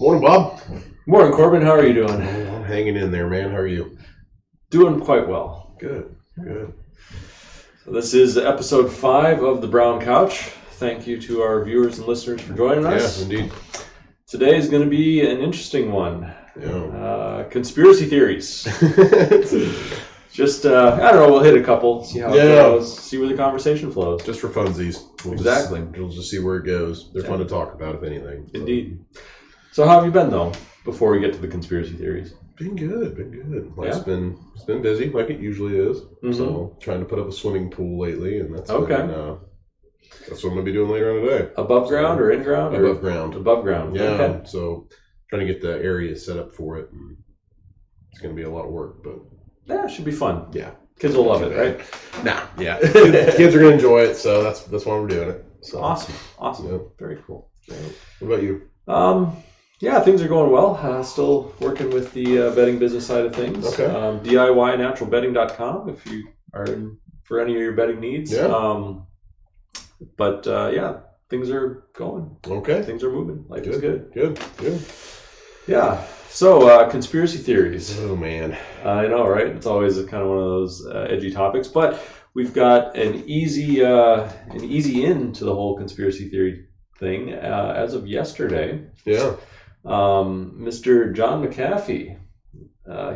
Morning, Bob. Morning, Corbin. How are you doing? I'm hanging in there, man. How are you? Doing quite well. Good. So this is episode 5 of The Brown Couch. Thank you to our viewers and listeners for joining us. Yes, indeed. Today is going to be an interesting one. Yeah. Conspiracy theories. Just, I don't know, we'll hit a couple, see how it goes, see where the conversation flows. Just for funsies. We'll just see where it goes. They're fun to talk about, if anything. So. Indeed. So how have you been, though, before we get to the conspiracy theories? Been good. Life's been busy, like it usually is. Mm-hmm. So, trying to put up a swimming pool lately, and that's what I'm going to be doing later on today. Above ground or in ground? Above ground. Above ground. Yeah. Okay. So, trying to get the area set up for it. And it's going to be a lot of work, but... Yeah, it should be fun. Yeah. Kids will love it, right? Nah, yeah. Kids are going to enjoy it, so that's why we're doing it. So. Awesome. Yeah. Very cool. What about you? Yeah, things are going well. Still working with the bedding business side of things. Okay. DIYnaturalbedding.com if you are in for any of your bedding needs. Yeah. Things are going. Okay. Things are moving. Life is good. Good. Yeah. So, conspiracy theories. Oh, man. I know, right? It's always kind of one of those edgy topics, but we've got an easy in to the whole conspiracy theory thing as of yesterday. Yeah. Mr. John McAfee,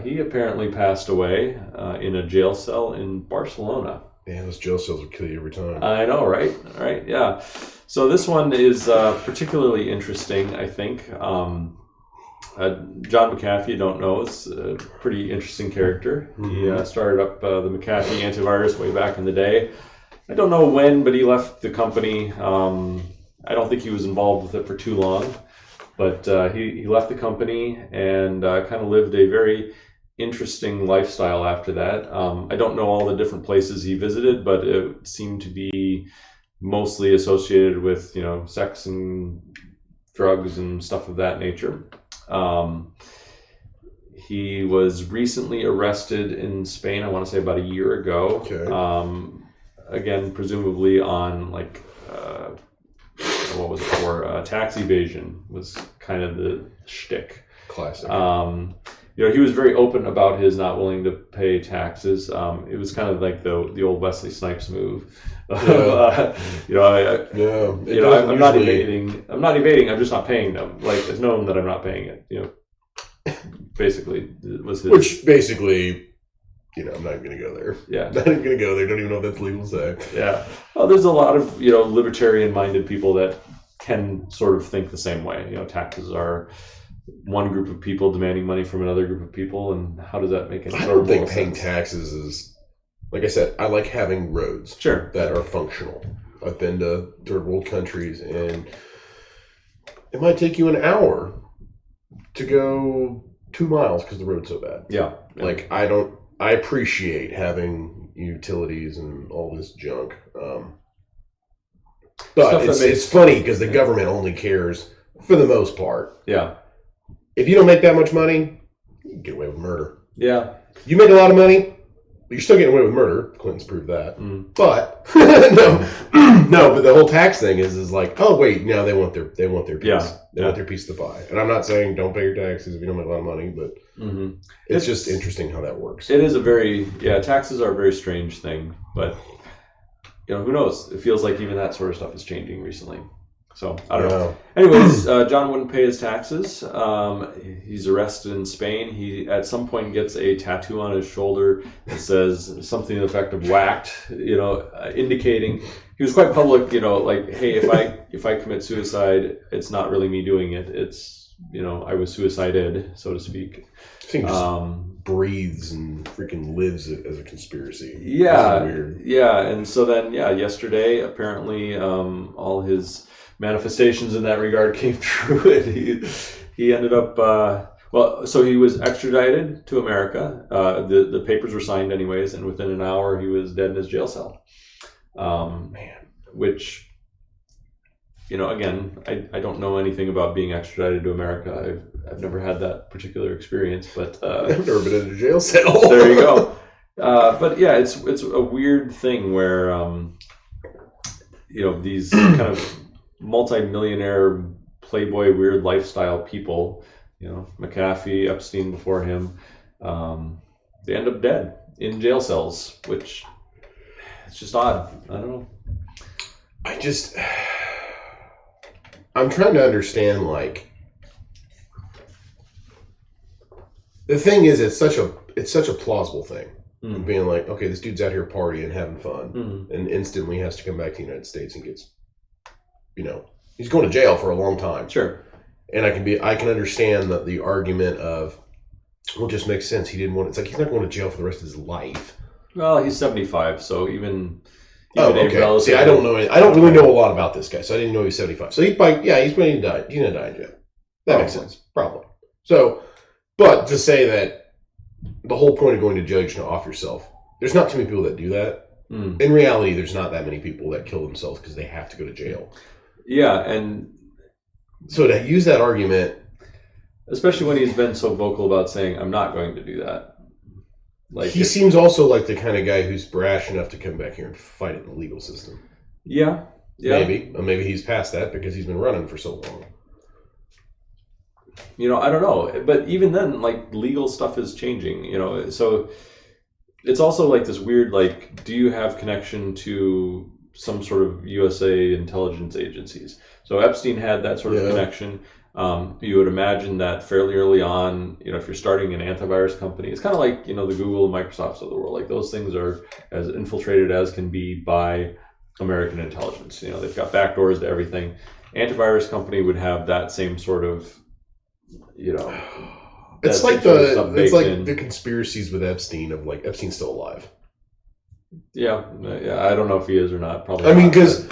he apparently passed away in a jail cell in Barcelona. Man, those jail cells will kill you every time. I know, right? Right, yeah. So this one is particularly interesting, I think. John McAfee, you don't know, is a pretty interesting character. Mm-hmm. He started up the McAfee antivirus way back in the day. I don't know when, but he left the company. I don't think he was involved with it for too long, but he left the company and kind of lived a very interesting lifestyle after that. I don't know all the different places he visited, but it seemed to be mostly associated with, sex and drugs and stuff of that nature. He was recently arrested in Spain, I want to say about a year ago. Okay. Again, presumably on what was it for? Tax evasion was kind of the shtick. Classic. He was very open about his not willing to pay taxes. It was kind of like the old Wesley Snipes move. Yeah. I'm not evading. I'm just not paying them. Like, it's known that I'm not paying it. Basically, it was his. Which basically, I'm not going to go there. Yeah. I'm not going to go there. Don't even know if that's legal to say. Yeah. Well, there's a lot of libertarian-minded people that can sort of think the same way. Taxes are one group of people demanding money from another group of people, and how does that make any sense? I don't think paying taxes is, like I said, I like having roads that are functional. I've been to third world countries, and it might take you an hour to go 2 miles because the road's so bad. Yeah. Like, I appreciate having utilities and all this junk. But it's funny because the government only cares, for the most part. Yeah. If you don't make that much money, you can get away with murder. Yeah. You make a lot of money, but you're still getting away with murder. Clinton's proved that. Mm. But no, but the whole tax thing is like, oh wait, now they want their piece. Yeah. They want their piece of the pie. And I'm not saying don't pay your taxes if you don't make a lot of money, but it's just interesting how that works. It is taxes are a very strange thing, but who knows? It feels like even that sort of stuff is changing recently. So, I don't know. Anyways, John wouldn't pay his taxes. He's arrested in Spain. He, at some point, gets a tattoo on his shoulder that says something to the effect of whacked, indicating he was quite public, like, hey, if I commit suicide, it's not really me doing it. It's, I was suicided, so to speak. I think just breathes and freaking lives as a conspiracy. Yeah. Weird. Yeah. And so then, yesterday, apparently, all his manifestations in that regard came true, and he ended up so he was extradited to America. The papers were signed anyways, and within an hour he was dead in his jail cell. Which again, I don't know anything about being extradited to America. I've never had that particular experience, but I've never been in a jail cell. There you go. But yeah, it's a weird thing where these kind of multi-millionaire playboy, weird lifestyle people, McAfee, Epstein before him, they end up dead in jail cells, which it's just odd. I don't know. I'm trying to understand, the thing is, it's such a plausible thing. Being like, okay, this dude's out here partying, having fun, and instantly has to come back to the United States and gets, he's going to jail for a long time. Sure. And I can understand that the argument of, well, it just makes sense. He didn't want. It's like he's not going to jail for the rest of his life. Well, he's 75, so even okay. See, I don't know. I don't really know a lot about this guy, so I didn't know he was 75. So he's going to die. He's going to die in jail. That makes sense, probably. So, but to say that the whole point of going to jail is to off yourself. There's not too many people that do that. In reality, there's not that many people that kill themselves because they have to go to jail. Yeah, and so to use that argument, especially when he's been so vocal about saying, "I'm not going to do that." He seems also like the kind of guy who's brash enough to come back here and fight it in the legal system. Yeah. Maybe he's past that because he's been running for so long. I don't know. But even then, legal stuff is changing, so it's also this weird, do you have connection to some sort of USA intelligence agencies? So Epstein had that sort of connection. You would imagine that fairly early on, if you're starting an antivirus company, it's kind of like, the Google and Microsofts of the world. Those things are as infiltrated as can be by American intelligence. They've got backdoors to everything. Antivirus company would have that same sort of, it's like the conspiracies with Epstein of Epstein's still alive. Yeah. I don't know if he is or not. Probably. I mean, because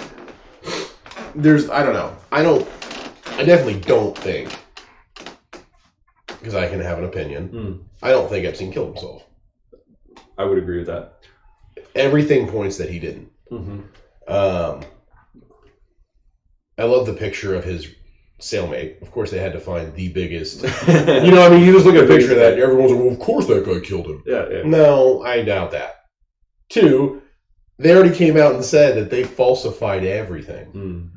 I don't know. I definitely don't think, because I can have an opinion. I don't think Epstein killed himself. I would agree with that. Everything points that he didn't. I love the picture of his cellmate. Of course, they had to find the biggest. You just look at a picture of that, and everyone's like, well, of course that guy killed him. Yeah. No, I doubt that. 2, they already came out and said that they falsified everything.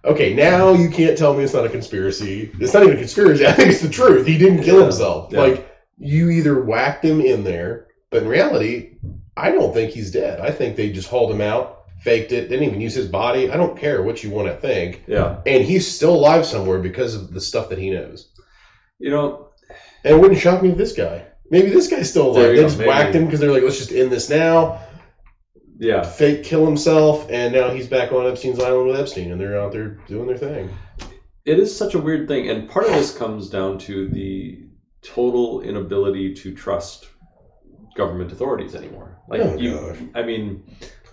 Okay, now you can't tell me it's not a conspiracy. It's not even a conspiracy. I think it's the truth. He didn't kill himself. Yeah. You either whacked him in there, but in reality, I don't think he's dead. I think they just hauled him out, faked it, didn't even use his body. I don't care what you want to think. Yeah. And he's still alive somewhere because of the stuff that he knows. And it wouldn't shock me if this guy. Maybe this guy's still alive. They just whacked him because they're like, let's just end this now. Yeah. Fake kill himself, and now he's back on Epstein's island with Epstein, and they're out there doing their thing. It is such a weird thing, and part of this comes down to the total inability to trust government authorities anymore.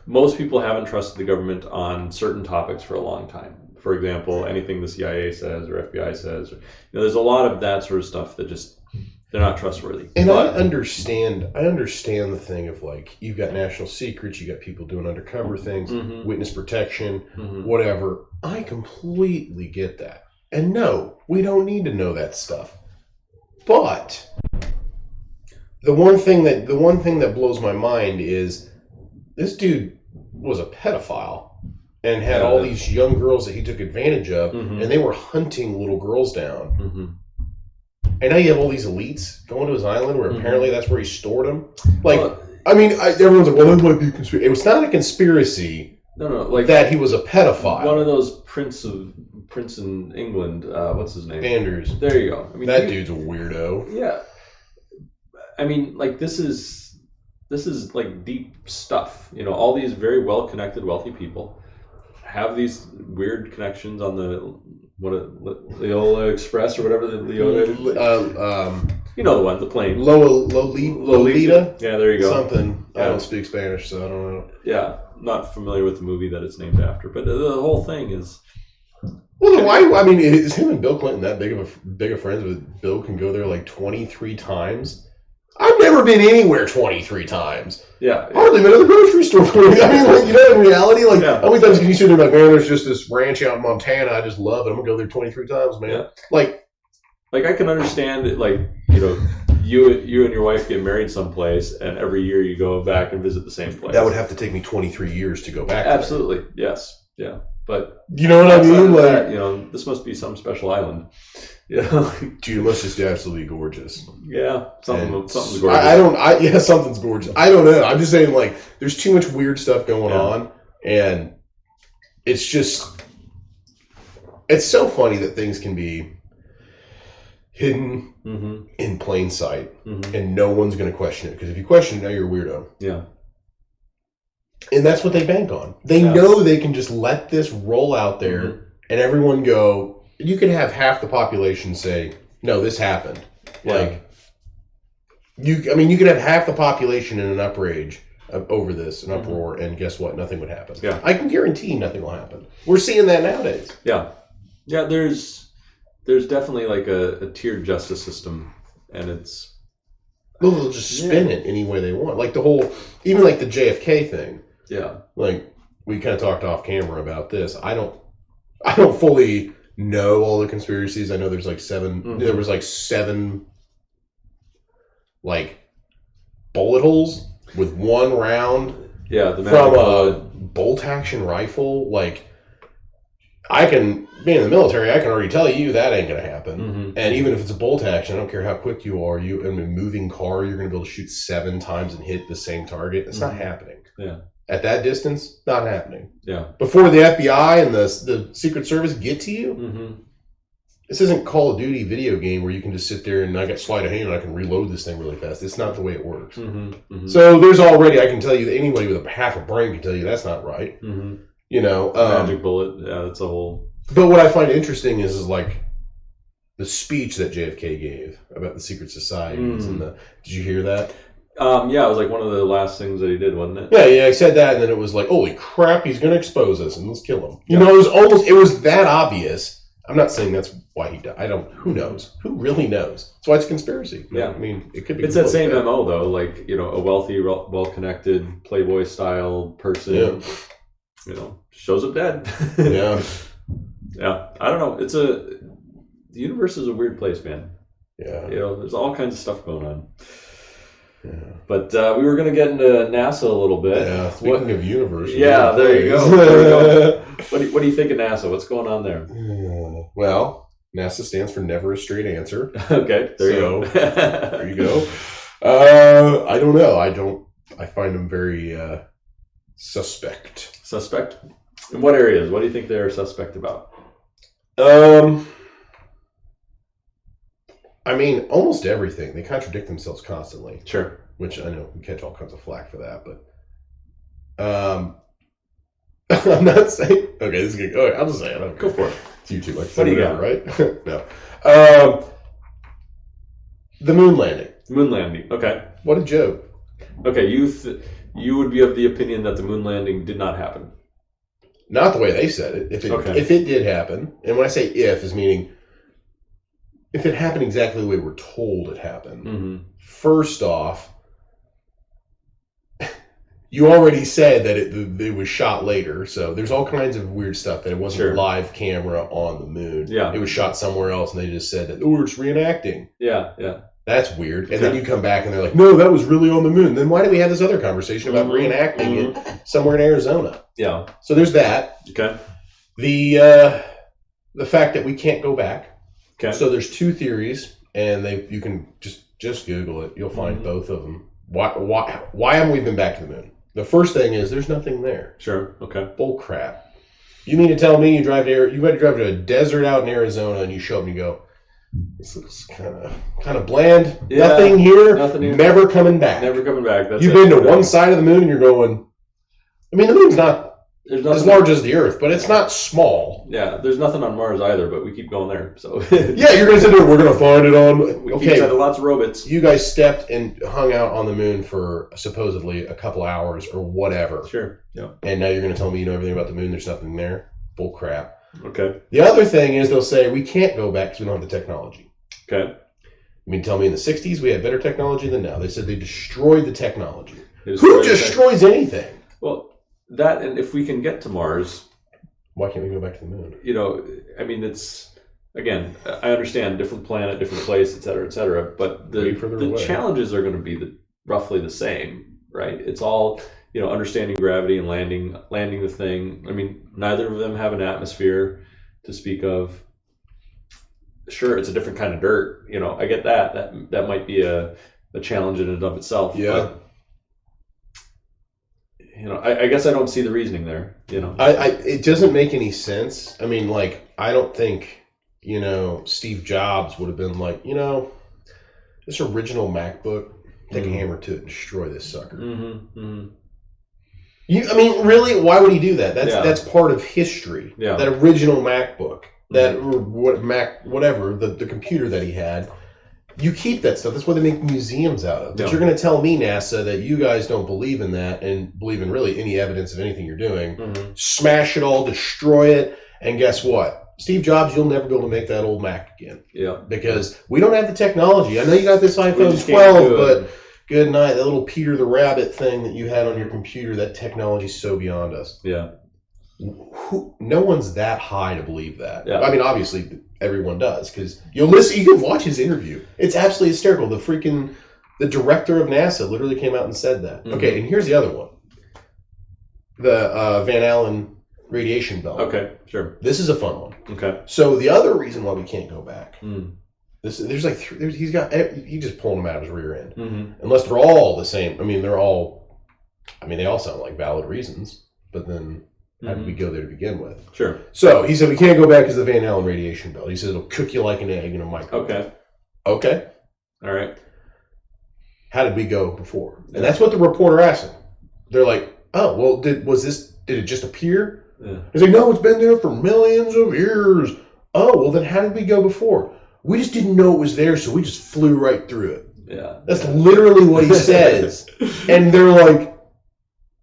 Most people haven't trusted the government on certain topics for a long time. For example, anything the CIA says or FBI says. There's a lot of that sort of stuff that just, they're not trustworthy. And I understand the thing of you've got national secrets, you got people doing undercover things, witness protection, whatever. I completely get that. And no, we don't need to know that stuff. But the one thing that blows my mind is this dude was a pedophile and had all these young girls that he took advantage of, and they were hunting little girls down. And now you have all these elites going to his island where apparently that's where he stored them. Everyone's like, well, that might be a conspiracy. It was not a conspiracy. No. That he was a pedophile. One of those Prince in England, what's his name? Anders. There you go. That dude's a weirdo. Yeah. This is deep stuff. All these very well-connected, wealthy people have these weird connections on the Leola Express or whatever the Leola. The one, the plane. Lolita. Yeah, there you go. Something. Yeah. I don't speak Spanish, so I don't know. Yeah, not familiar with the movie that it's named after, but the whole thing is. Well, why? Is him and Bill Clinton that big of friends with Bill? Can go there 23 times. I've never been anywhere 23 times. Yeah. Hardly been to the grocery store. In reality, how many times can you sit there man, there's just this ranch out in Montana I just love it. I'm going to go there 23 times, man. Yeah. I can understand it, you and your wife get married someplace, and every year you go back and visit the same place. That would have to take me 23 years to go back. Absolutely. Yes. Yeah. But you know what I mean? Like that, this must be some special island. Dude, it must just be absolutely gorgeous. Yeah, something's gorgeous. Something's gorgeous. I don't know. I'm just saying, like, there's too much weird stuff going on, and it's just, it's so funny that things can be hidden in plain sight, and no one's going to question it, because if you question it, now you're a weirdo. Yeah. And that's what they bank on. They know they can just let this roll out there, and everyone go. You could have half the population say, "No, this happened." Like, you could have half the population in an outrage over this, an uproar, and guess what? Nothing would happen. Yeah, I can guarantee nothing will happen. We're seeing that nowadays. Yeah. There's definitely like a tiered justice system, and it's they'll just spin it any way they want. Like the whole, even like the JFK thing. Yeah. Like we kind of talked off camera about this. I don't fully know all the conspiracies. I know there's like 7. There was like 7 like bullet holes with 1 round. Yeah, from a bolt action rifle. Like, I can, being in the military, I can already tell you that ain't gonna happen. And even if it's a bolt action, I don't care how quick you are. You in a moving car, you're gonna be able to shoot 7 times and hit the same target. It's not happening. Yeah. At that distance, not happening. Yeah. Before the FBI and the Secret Service get to you, this isn't Call of Duty video game where you can just sit there and I got sleight of hand and I can reload this thing really fast. It's not the way it works. So there's already, I can tell you that anybody with a half a brain can tell you that's not right. You know, magic bullet. Yeah, that's a whole. But what I find interesting is like the speech that JFK gave about the secret societies and the. Did you hear that? Yeah, it was like one of the last things that he did, wasn't it? Yeah, I said that, and then it was like, holy crap, he's going to expose us, and let's kill him. You know, it was that obvious. I'm not saying that's why he died. Who knows? Who really knows? That's why it's a conspiracy. Yeah. I mean, it could be. It's that same MO, though, like, a wealthy, well-connected, Playboy-style person, shows up dead. Yeah. Yeah, I don't know. The universe is a weird place, man. Yeah. There's all kinds of stuff going on. Yeah. But we were going to get into NASA a little bit. Yeah, speaking of universe. Yeah, there you go. What do you think of NASA? What's going on there? Well, NASA stands for Never a Straight Answer. Okay, there you go. There you go. I don't know. I find them very suspect. Suspect? In what areas? What do you think they're suspect about? I mean, almost everything. They contradict themselves constantly. Sure. Which I know we catch all kinds of flack for that, but I'm not saying. Okay, this is good. I'll just say it. Okay. Go for it. It's YouTube. Like, what do you got? Right? No. The moon landing. Moon landing. Okay. What a joke. Okay, you would be of the opinion that the moon landing did not happen. Not the way they said it. If it did happen, and when I say if, is meaning. If it happened exactly the way we're told it happened, first off, you already said that it was shot later, so there's all kinds of weird stuff that it wasn't a live camera on the moon. Yeah. It was shot somewhere else, and they just said that, we're just reenacting. Yeah. That's weird. And then you come back, and they're like, no, that was really on the moon. Then why do we have this other conversation about reenacting it somewhere in Arizona? Yeah. So there's that. Okay. The fact that we can't go back. Okay. So there's 2 theories, and you can just Google it. You'll find both of them. Why haven't we been back to the moon? The first thing is there's nothing there. Sure. Okay. Bull crap. You mean to tell me you had to drive to a desert out in Arizona, and you show up and you go, this looks kind of bland. Yeah, nothing here. Nothing here. Never coming back. Never coming back. You've been to one side of the moon, and you're going. I mean, the moon's not. As large as the Earth, but it's not small. Yeah, there's nothing on Mars either, but we keep going there. So yeah, you're going to sit there. We're going to find it on. We keep sending lots of robots. You guys stepped and hung out on the moon for supposedly a couple hours or whatever. Sure. Yeah. And now you're going to tell me you know everything about the moon. There's nothing there. Bull crap. Okay. The other thing is they'll say we can't go back because we don't have the technology. Okay. I mean, tell me in the 60s we had better technology than now. They said they destroyed the technology. Who destroys anything? Well. That, and if we can get to Mars, why can't we go back to the moon? I mean, it's, again, I understand different planet, different place, et cetera, but the challenges are going to be roughly the same, right? It's all, understanding gravity and landing the thing. I mean, neither of them have an atmosphere to speak of. Sure, it's a different kind of dirt. I get that. That might be a challenge in and of itself. Yeah. But, I guess I don't see the reasoning there. It doesn't make any sense. I mean, like, I don't think, Steve Jobs would have been like, this original MacBook, take a hammer to it and destroy this sucker. Mm-hmm. Mm-hmm. I mean, really, why would he do that? That's part of history. Yeah. That original MacBook, whatever, the computer that he had. You keep that stuff. That's what they make museums out of. But you're going to tell me, NASA, that you guys don't believe in that and believe in really any evidence of anything you're doing. Mm-hmm. Smash it all, destroy it, and guess what? Steve Jobs, you'll never be able to make that old Mac again. Yeah. Because we don't have the technology. I know you got this iPhone 12, but good night. That little Peter the Rabbit thing that you had on your computer, that technology's so beyond us. Yeah. No one's that high to believe that. Yeah. I mean, obviously, everyone does, because you can watch his interview. It's absolutely hysterical. The director of NASA literally came out and said that. Mm-hmm. Okay, and here's the other one. The Van Allen radiation belt. Okay, sure. This is a fun one. Okay. So the other reason why we can't go back, he's just pulling them out of his rear end. Mm-hmm. Unless they're all the same. I mean, they all sound like valid reasons, but then how did we go there to begin with? Sure. So he said we can't go back because of the Van Allen radiation belt. He said it'll cook you like an egg in a microwave. Okay. All right. How did we go before? And that's what the reporter asked him. They're like, oh, well, did it just appear? Yeah. He's like, no, it's been there for millions of years. Oh, well, then how did we go before? We just didn't know it was there, so we just flew right through it. Yeah. That's literally what he says. And they're like,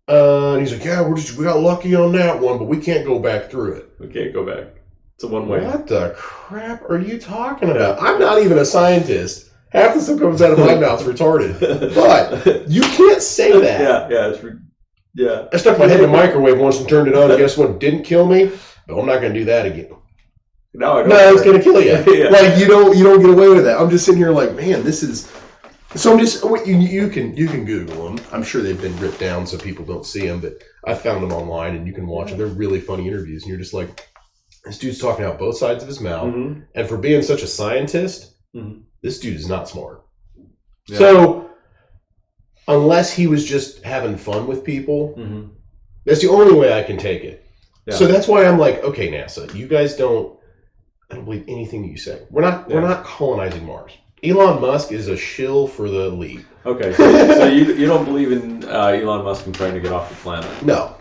and he's like, yeah, we got lucky on that one, but we can't go back through it. We can't go back. It's a one-way. What the crap are you talking about? I'm not even a scientist. Half the stuff comes out of my mouth's retarded. But you can't say that. Yeah. I stuck my head in the microwave once and turned it on, and guess what? It didn't kill me. But I'm not going to do that again. No, it's going to kill you. Yeah. Like you don't get away with that. I'm just sitting here like, man, this is. So I'm just you can Google them. I'm sure they've been ripped down so people don't see them, but I found them online and you can watch them. They're really funny interviews, and you're just like, this dude's talking out both sides of his mouth, and for being such a scientist, this dude is not smart. Yeah. So unless he was just having fun with people, that's the only way I can take it. Yeah. So that's why I'm like, okay, NASA, you guys I don't believe anything you say. We're not colonizing Mars. Elon Musk is a shill for the lead. Okay, so you don't believe in Elon Musk and trying to get off the planet? No.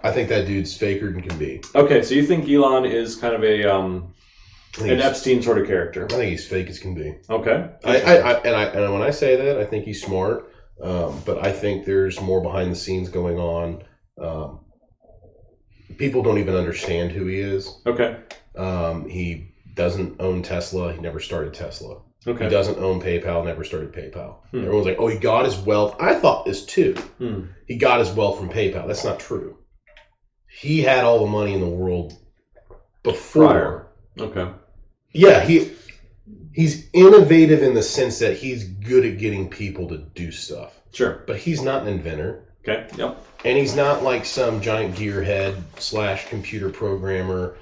I think that dude's faker than can be. Okay, so you think Elon is kind of an Epstein sort of character? I think he's fake as can be. Okay. And when I say that, I think he's smart, but I think there's more behind the scenes going on. People don't even understand who he is. Okay. He doesn't own Tesla. He never started Tesla. Okay. He doesn't own PayPal, never started PayPal. Everyone's like, oh, he got his wealth. I thought this too. He got his wealth from PayPal. That's not true. He had all the money in the world before. Prior. Okay. Yeah, he's innovative in the sense that he's good at getting people to do stuff. Sure. But he's not an inventor. Okay, yep. And he's not like some giant gearhead / computer programmer.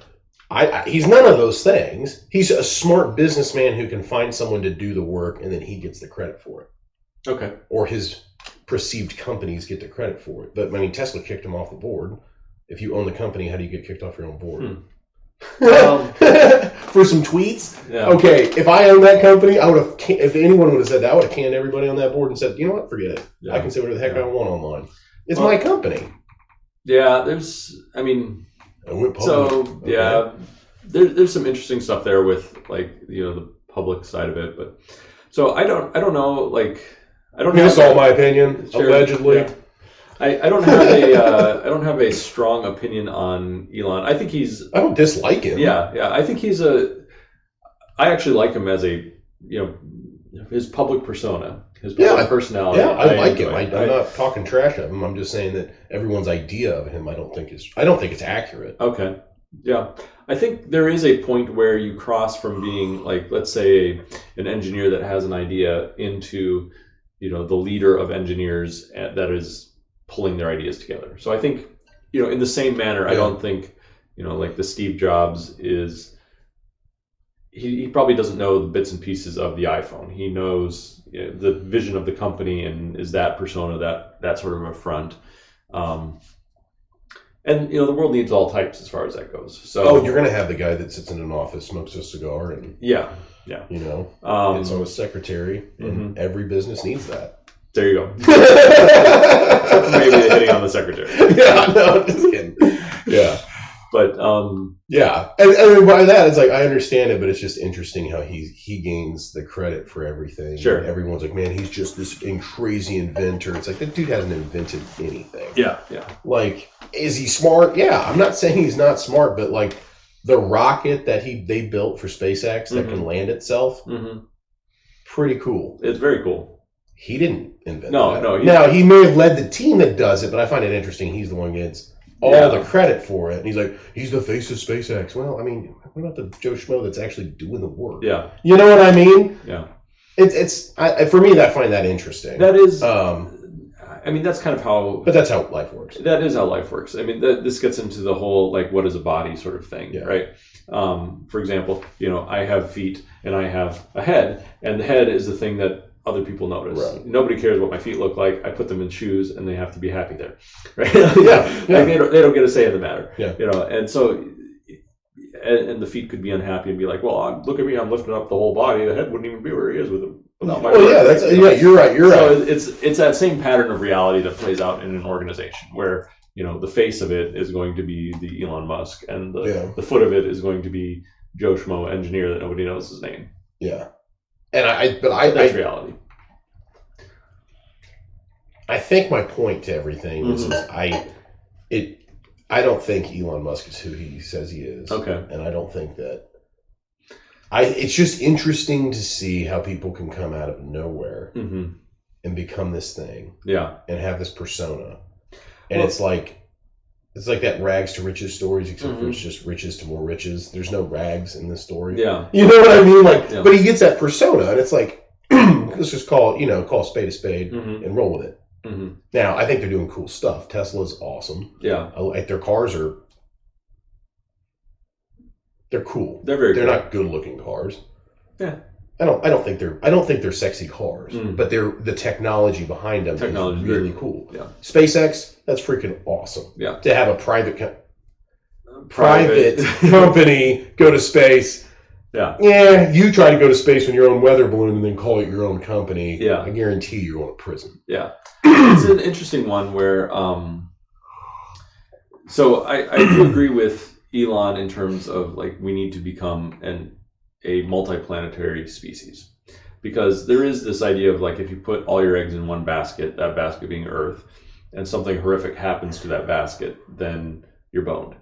He's none of those things. He's a smart businessman who can find someone to do the work, and then he gets the credit for it. Okay. Or his perceived companies get the credit for it. But, I mean, Tesla kicked him off the board. If you own the company, how do you get kicked off your own board? For some tweets? Yeah. Okay, if I owned that company, if anyone would have said that, I would have canned everybody on that board and said, you know what, forget it. Yeah. I can say whatever the heck I want online. It's my company. Yeah, I went public. So, okay. Yeah, there's some interesting stuff there with, like, the public side of it. But so I don't know, like, I don't. This is all my opinion, sure, allegedly. Yeah. I don't have a strong opinion on Elon. I think I don't dislike him. Yeah. I think I actually like him as his public persona, his public personality. Yeah, I like him. I'm not talking trash of him. I'm just saying that everyone's idea of him, I don't think it's accurate. Okay. Yeah. I think there is a point where you cross from being, like, let's say an engineer that has an idea into, the leader of engineers that is pulling their ideas together. So I think, in the same manner, I don't think, like the Steve Jobs is, he probably doesn't know the bits and pieces of the iPhone. He knows the vision of the company and is that persona, that sort of a front. And the world needs all types as far as that goes. So you're gonna have the guy that sits in an office, smokes a cigar, and it's always secretary, and every business needs that. There you go. Except for maybe the hitting on the secretary. Yeah, no, just kidding. Yeah. But yeah, and by that it's like I understand it, but it's just interesting how he gains the credit for everything. Sure, everyone's like, man, he's just this crazy inventor. It's like that dude hasn't invented anything. Yeah. Like, is he smart? Yeah, I'm not saying he's not smart, but like the rocket that they built for SpaceX that can land itself, pretty cool. It's very cool. He didn't invent that. No. Now he may have led the team that does it, but I find it interesting. He's the one who gets all the credit for it. And he's like, he's the face of SpaceX. Well, I mean, what about the Joe Schmo that's actually doing the work? Yeah. You know what I mean? Yeah. It's for me, I find that interesting. That is, I mean, that's kind of how... But that's how life works. That is how life works. I mean, this gets into the whole, like, what is a body sort of thing, right? For example, I have feet and I have a head, and the head is the thing that other people notice. Right. Nobody cares what my feet look like. I put them in shoes, and they have to be happy there, right? Like they don't get a say in the matter. Yeah. And so, and the feet could be unhappy and be like, "Well, look at me, I'm lifting up the whole body. The head wouldn't even be where he is without my." You're right. So it's that same pattern of reality that plays out in an organization where the face of it is going to be the Elon Musk, and the foot of it is going to be Joe Schmo engineer that nobody knows his name. Yeah. And that's reality. I think my point to everything is I don't think Elon Musk is who he says he is. Okay. And I don't think that it's just interesting to see how people can come out of nowhere and become this thing. Yeah. And have this persona. And it's like that rags to riches stories, except for it's just riches to more riches. There's no rags in this story. Yeah. You know what I mean? Like, but he gets that persona, and it's like, let's just call a spade a spade and roll with it. Now, I think they're doing cool stuff. Tesla's awesome. Yeah. Like their cars they're cool. They're They're not good looking cars. Yeah. I don't think they're sexy cars, but the technology behind them is really cool. Yeah. SpaceX, that's freaking awesome. Yeah. To have a private company go to space. Yeah. Yeah, you try to go to space in your own weather balloon and then call it your own company. Yeah. I guarantee you're going to prison. Yeah. It's an interesting one where so I do agree with Elon in terms of like we need to become a multiplanetary species, because there is this idea of like if you put all your eggs in one basket, that basket being Earth, and something horrific happens to that basket, then you're boned,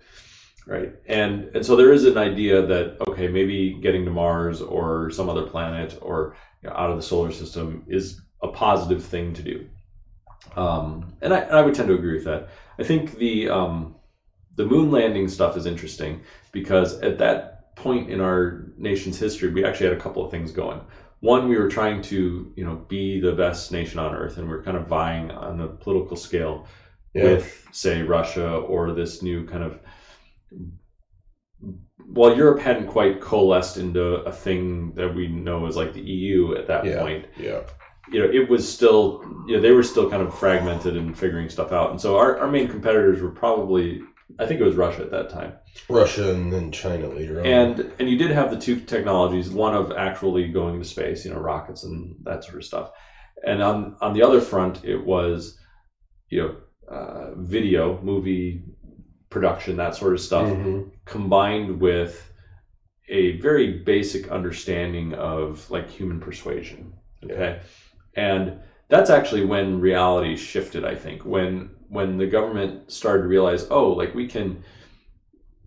right? And so there is an idea that okay, maybe getting to Mars or some other planet or out of the solar system is a positive thing to do, and I would tend to agree with that. I think the moon landing stuff is interesting because at that point in our nation's history, we actually had a couple of things going. One, we were trying to, be the best nation on earth, and we're kind of vying on a political scale with, say, Russia or this new kind of. Well, Europe hadn't quite coalesced into a thing that we know as like the EU at that point. Yeah. It was still, they were still kind of fragmented and figuring stuff out, and so our main competitors were probably. I think it was Russia at that time. Russia and then China later on. And you did have the two technologies, one of actually going to space, rockets and that sort of stuff. And on the other front, it was, video, movie production, that sort of stuff, combined with a very basic understanding of like human persuasion. Okay. And that's actually when reality shifted, I think, when the government started to realize, oh, like we can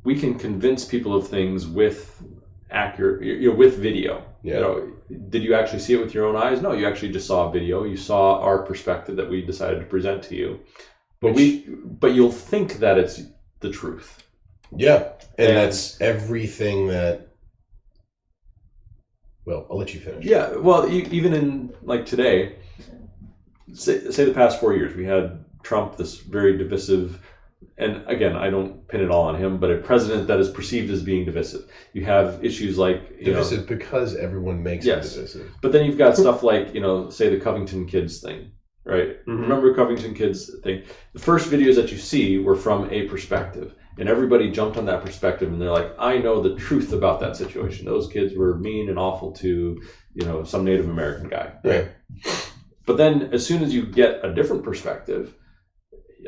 convince people of things with accurate, with video. Yeah. Did you actually see it with your own eyes? No, you actually just saw a video. You saw our perspective that we decided to present to you. But you'll think that it's the truth. Yeah. And that's everything that. Well, I'll let you finish. Yeah. Well, even in like today, say the past 4 years, we had Trump, this very divisive, and again, I don't pin it all on him, but a president that is perceived as being divisive. You have issues like divisive because everyone makes it divisive. But then you've got stuff like say the Covington kids thing, right? Mm-hmm. Remember Covington kids thing? The first videos that you see were from a perspective, and everybody jumped on that perspective, and they're like, I know the truth about that situation. Those kids were mean and awful to some Native American guy. Right. But then as soon as you get a different perspective,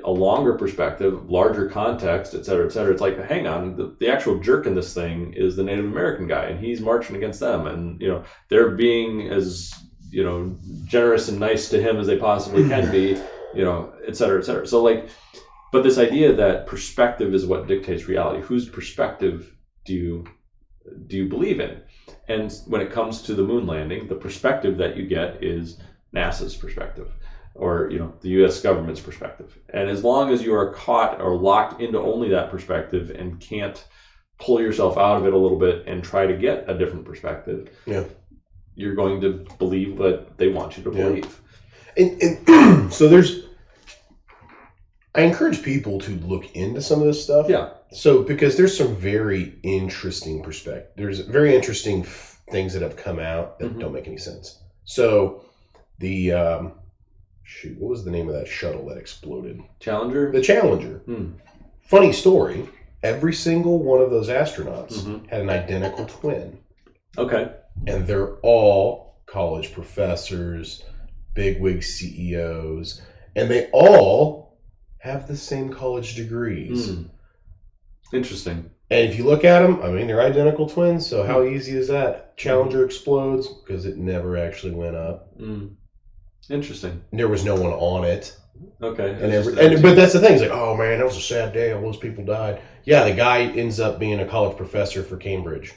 a longer perspective, larger context, et cetera, it's like, hang on, the actual jerk in this thing is the Native American guy, and he's marching against them, and they're being as generous and nice to him as they possibly can be, et cetera, et cetera. So but this idea that perspective is what dictates reality. Whose perspective do you believe in? And when it comes to the moon landing, the perspective that you get is NASA's perspective, or the U.S. government's perspective. And as long as you are caught or locked into only that perspective and can't pull yourself out of it a little bit and try to get a different perspective, you're going to believe what they want you to believe. And so I encourage people to look into some of this stuff. Yeah. So because there's some very interesting perspective. There's very interesting things that have come out that don't make any sense. So the what was the name of that shuttle that exploded? Challenger? The Challenger. Funny story. Every single one of those astronauts had an identical twin. Okay. And they're all college professors, bigwig CEOs, and they all have the same college degrees. Interesting. And if you look at them, I mean, they're identical twins, so how easy is that? Challenger explodes because it never actually went up. Interesting. There was no one on it. Okay. But that's the thing. It's like, oh man, that was a sad day. All those people died. Yeah, the guy ends up being a college professor for Cambridge.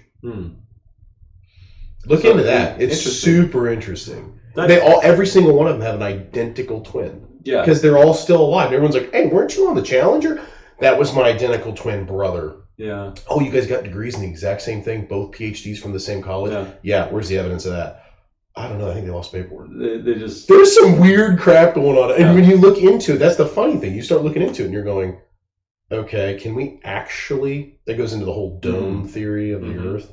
Look into that. It's super interesting. Every single one of them have an identical twin. Yeah. Because they're all still alive. Everyone's like, hey, weren't you on the Challenger? That was my identical twin brother. Yeah. Oh, you guys got degrees in the exact same thing, both PhDs from the same college? Yeah. Where's the evidence of that? I don't know. I think they lost paperwork. There's some weird crap going on. And when you look into it, that's the funny thing. You start looking into it and you're going, okay, can we actually... That goes into the whole dome theory of the Earth.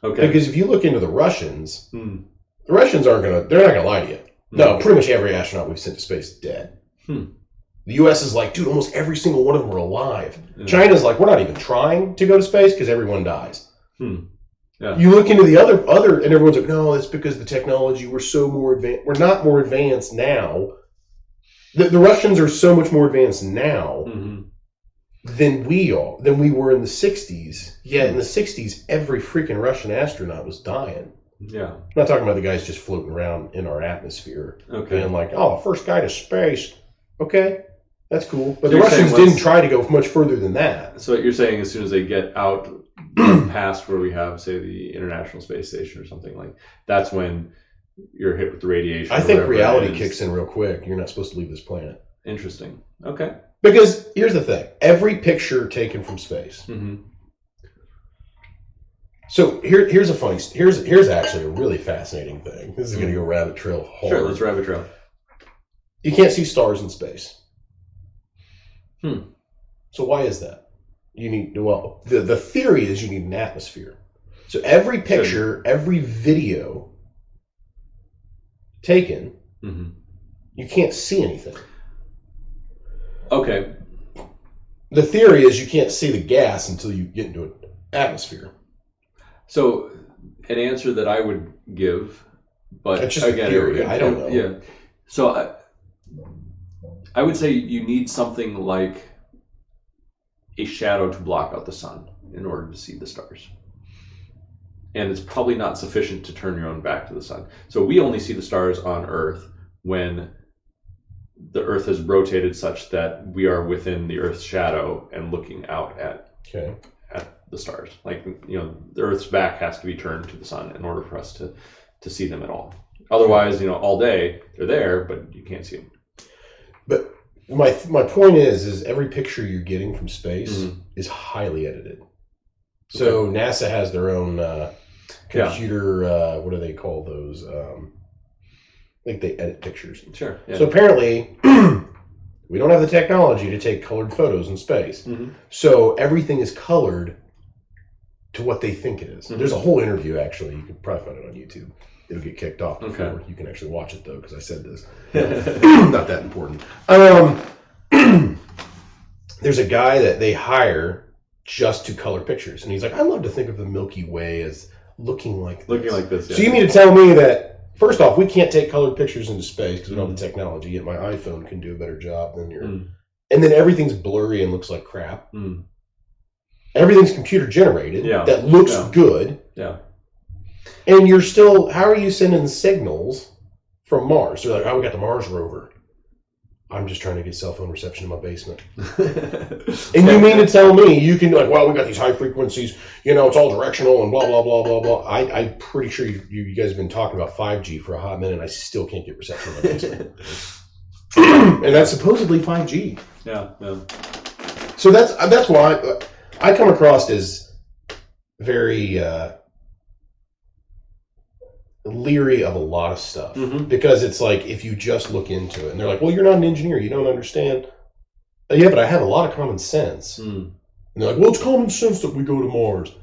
Okay. Because if you look into the Russians, the Russians they're not going to lie to you. No, pretty much every astronaut we've sent to space is dead. The U.S. is like, dude, almost every single one of them are alive. China's like, we're not even trying to go to space because everyone dies. Yeah. You look into the other, and everyone's like, no, that's because the technology, we're so more advanced. We're not more advanced now. The Russians are so much more advanced now than we were in the 60s. Yeah, in the 60s, every freaking Russian astronaut was dying. Yeah. I'm not talking about the guys just floating around in our atmosphere. Okay. Being like, oh, the first guy to space. Okay, that's cool. But the Russians didn't try to go much further than that. So what you're saying, as soon as they get out past where we have, say, the International Space Station or something, like that's when you're hit with the radiation. I think reality kicks in real quick. You're not supposed to leave this planet. Interesting. Okay. Because here's the thing. Every picture taken from space. So here's actually a really fascinating thing. This is going to go rabbit trail hard. Sure, let's rabbit trail. You can't see stars in space. So why is that? You need, the theory is you need an atmosphere. So every picture, every video taken, you can't see anything. Okay. The theory is you can't see the gas until you get into an atmosphere. So an answer that I would give, but it's just again, a theory. I don't know. Yeah. So I would say you need something like a shadow to block out the sun in order to see the stars. And it's probably not sufficient to turn your own back to the sun. So we only see the stars on Earth when the Earth has rotated such that we are within the Earth's shadow and looking out at the stars. Like, the Earth's back has to be turned to the sun in order for us to see them at all. Otherwise, all day they're there, but you can't see them. But my point is every picture you're getting from space is highly edited. So NASA has their own computer. What do they call those? I think they edit pictures. Sure. Yeah. So apparently, We don't have the technology to take colored photos in space. So everything is colored to what they think it is. There's a whole interview, actually. You can probably find it on YouTube. It'll get kicked off before you can actually watch it, though, because I said this. Not that important. There's a guy that they hire just to color pictures. And he's like, I love to think of the Milky Way as looking like this. Looking like this, yeah. So you mean to tell me that, first off, we can't take colored pictures into space because we don't have the technology, yet my iPhone can do a better job than your... And then everything's blurry and looks like crap. Everything's computer generated that looks good. Yeah. And you're still, how are you sending signals from Mars? They're like, oh, we got the Mars rover. I'm just trying to get cell phone reception in my basement. And you mean to tell me you can, like, well, we got these high frequencies, it's all directional and blah, blah, blah, blah, blah. I'm pretty sure you guys have been talking about 5G for a hot minute, and I still can't get reception in my basement. And that's supposedly 5G. Yeah. So that's why I come across as very leery of a lot of stuff because it's like if you just look into it and they're like, well, you're not an engineer, you don't understand. Yeah, but I have a lot of common sense. And they're like, well, it's common sense that we go to Mars.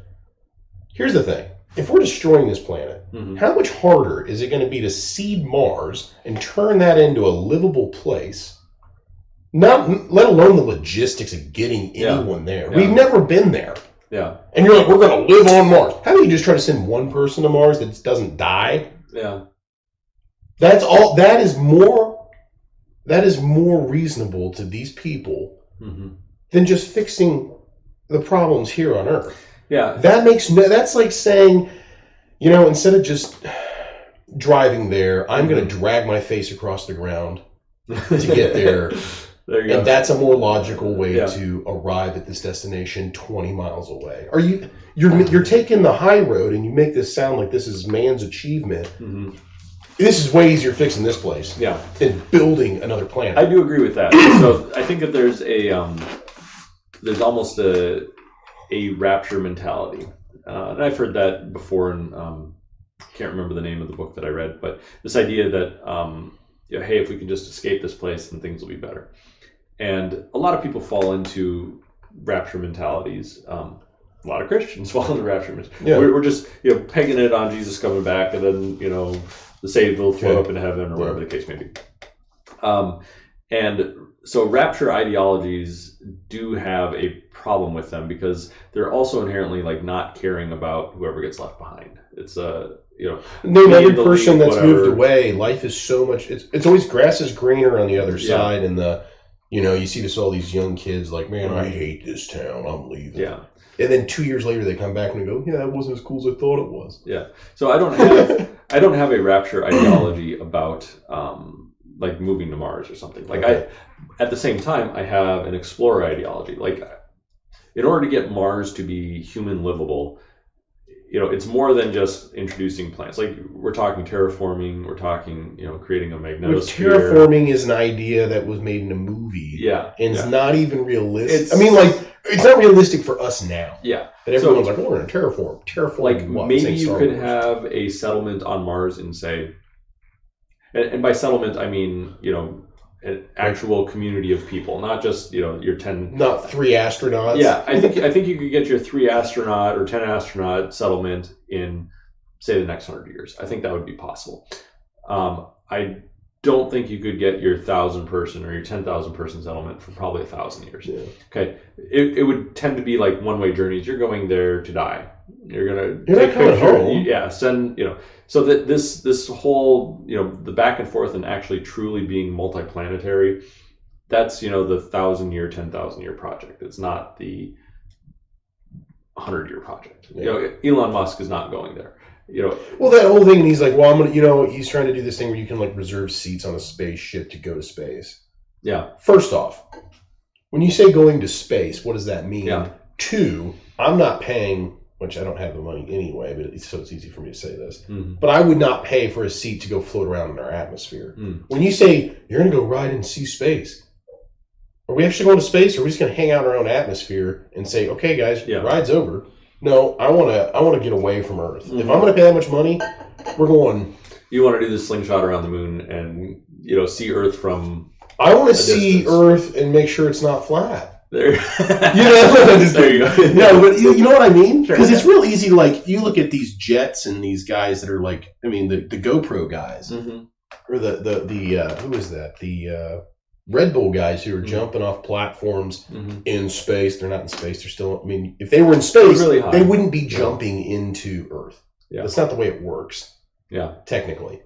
Here's the thing. If we're destroying this planet, how much harder is it going to be to seed Mars and turn that into a livable place? Not let alone the logistics of getting anyone there. We've never been there. Yeah. And you're like, we're going to live on Mars. How do you just try to send one person to Mars that doesn't die? Yeah. That's all. That is more reasonable to these people than just fixing the problems here on Earth. Yeah. That's like saying, instead of just driving there, I'm going to drag my face across the ground to get there. There you go. And that's a more logical way to arrive at this destination 20 miles away. You're taking the high road and you make this sound like this is man's achievement. This is way easier fixing this place than building another planet. I do agree with that. So I think that there's almost a rapture mentality. And I've heard that before, and can't remember the name of the book that I read, but this idea that, hey, if we can just escape this place, then things will be better. And a lot of people fall into rapture mentalities. A lot of Christians fall into rapture mentalities. Yeah. We're just pegging it on Jesus coming back, and then the saved will float up into heaven, or whatever the case may be. And so rapture ideologies do have a problem with them because they're also inherently like not caring about whoever gets left behind. It's every person that's moved away, life is so much. It's always grass is greener on the other side, and you see all these young kids like, man, I hate this town, I'm leaving. Yeah. And then 2 years later they come back and they go, yeah, it wasn't as cool as I thought it was. Yeah. So I don't have a rapture ideology about like moving to Mars or something. Like at the same time, I have an explorer ideology. Like in order to get Mars to be human livable, it's more than just introducing plants. Like we're talking terraforming, we're talking, creating a magnetosphere. Terraforming is an idea that was made in a movie. Yeah. And it's not even realistic. It's not realistic for us now. Yeah. That everyone's like, we're going to terraform. Terraform like what? Maybe you could have a settlement on Mars and say, and by settlement, I mean, an actual community of people, not just your 10, not 3 astronauts. Yeah, I think you could get your 3 astronaut or 10 astronaut settlement in, say, the next 100 years. I think that would be possible. I don't think you could get your 1,000 person or your 10,000 person settlement for probably 1,000 years. Yeah. Okay, it would tend to be like one-way journeys. You're going there to die. You're not coming home. So that this whole the back and forth and actually truly being multiplanetary, that's the 1,000-year, 10,000-year project. It's not the 100-year project. Yeah. Elon Musk is not going there. Well, that whole thing, and he's like, well, I'm gonna, he's trying to do this thing where you can like reserve seats on a spaceship to go to space. Yeah. First off, when you say going to space, what does that mean? Yeah. 2, I'm not paying, which I don't have the money anyway, but it's easy for me to say this. But I would not pay for a seat to go float around in our atmosphere. When you say you're going to go ride and see space, are we actually going to space, or are we just going to hang out in our own atmosphere and say, okay, guys, the ride's over? No, I want to get away from Earth. If I'm going to pay that much money, we're going. You want to do the slingshot around the moon and see Earth from I want to see Earth and make sure it's not flat. There, there you go. No, but you know what I mean? Because it's real easy. Like you look at these jets and these guys that are like, I mean, the GoPro guys, or the who is that? The Red Bull guys who are jumping off platforms in space. They're not in space. They're still. I mean, if they were in space, really they wouldn't be jumping into Earth. Yeah, that's not the way it works. Yeah, technically,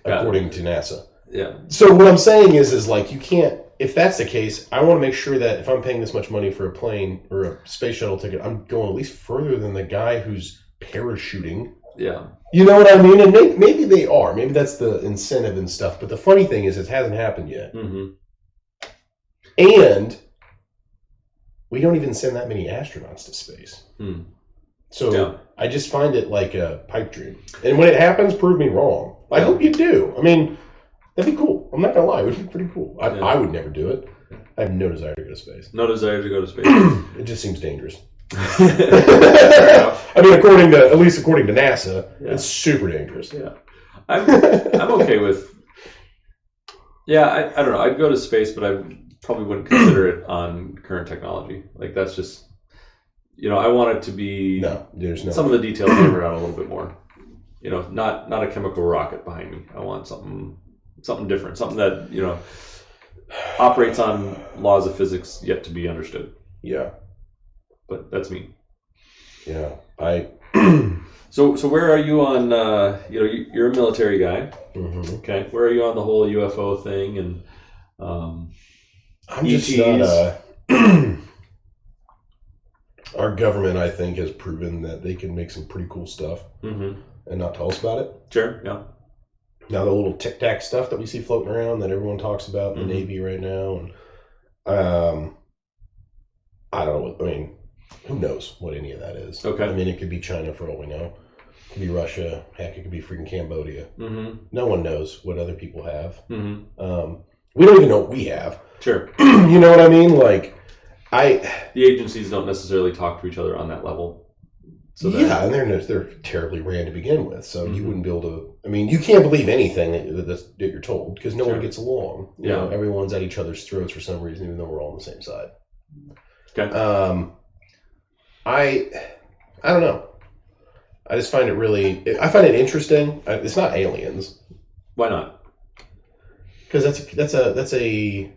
according to NASA. Yeah. So what I'm saying is like you can't. If that's the case, I want to make sure that if I'm paying this much money for a plane or a space shuttle ticket, I'm going at least further than the guy who's parachuting. Yeah. You know what I mean? And maybe they are. Maybe that's the incentive and stuff. But the funny thing is it hasn't happened yet. And we don't even send that many astronauts to space. So I just find it like a pipe dream. And when it happens, prove me wrong. I hope you do. I mean... That'd be cool. I'm not gonna lie, it would be pretty cool. I would never do it. I have no desire to go to space. No desire to go to space. It just seems dangerous. I mean, at least according to NASA, it's super dangerous. Yeah, I'm okay with. Yeah, I don't know. I'd go to space, but I probably wouldn't consider it on current technology. Like that's just, I want it to be. No, there's no. Some of the details hammered out a little bit more. Not a chemical rocket behind me. I want something different, something that, operates on laws of physics yet to be understood. Yeah. But that's me. Yeah. So where are you on, you're a military guy. Okay. Where are you on the whole UFO thing and I'm just not our government, I think, has proven that they can make some pretty cool stuff and not tell us about it. Sure, yeah. Now the little Tic Tac stuff that we see floating around that everyone talks about in the Navy right now, and I don't know. I mean, who knows what any of that is? Okay. I mean, it could be China for all we know. It could be Russia. Heck, it could be freaking Cambodia. No one knows what other people have. We don't even know what we have. Sure. You know what I mean? Like, the agencies don't necessarily talk to each other on that level. So and they're terribly ran to begin with, so you wouldn't be able to. I mean, you can't believe anything that you're told because no one gets along. You know, everyone's at each other's throats for some reason, even though we're all on the same side. Okay. I don't know. I just find it I find it interesting. It's not aliens. Why not? Because that's a.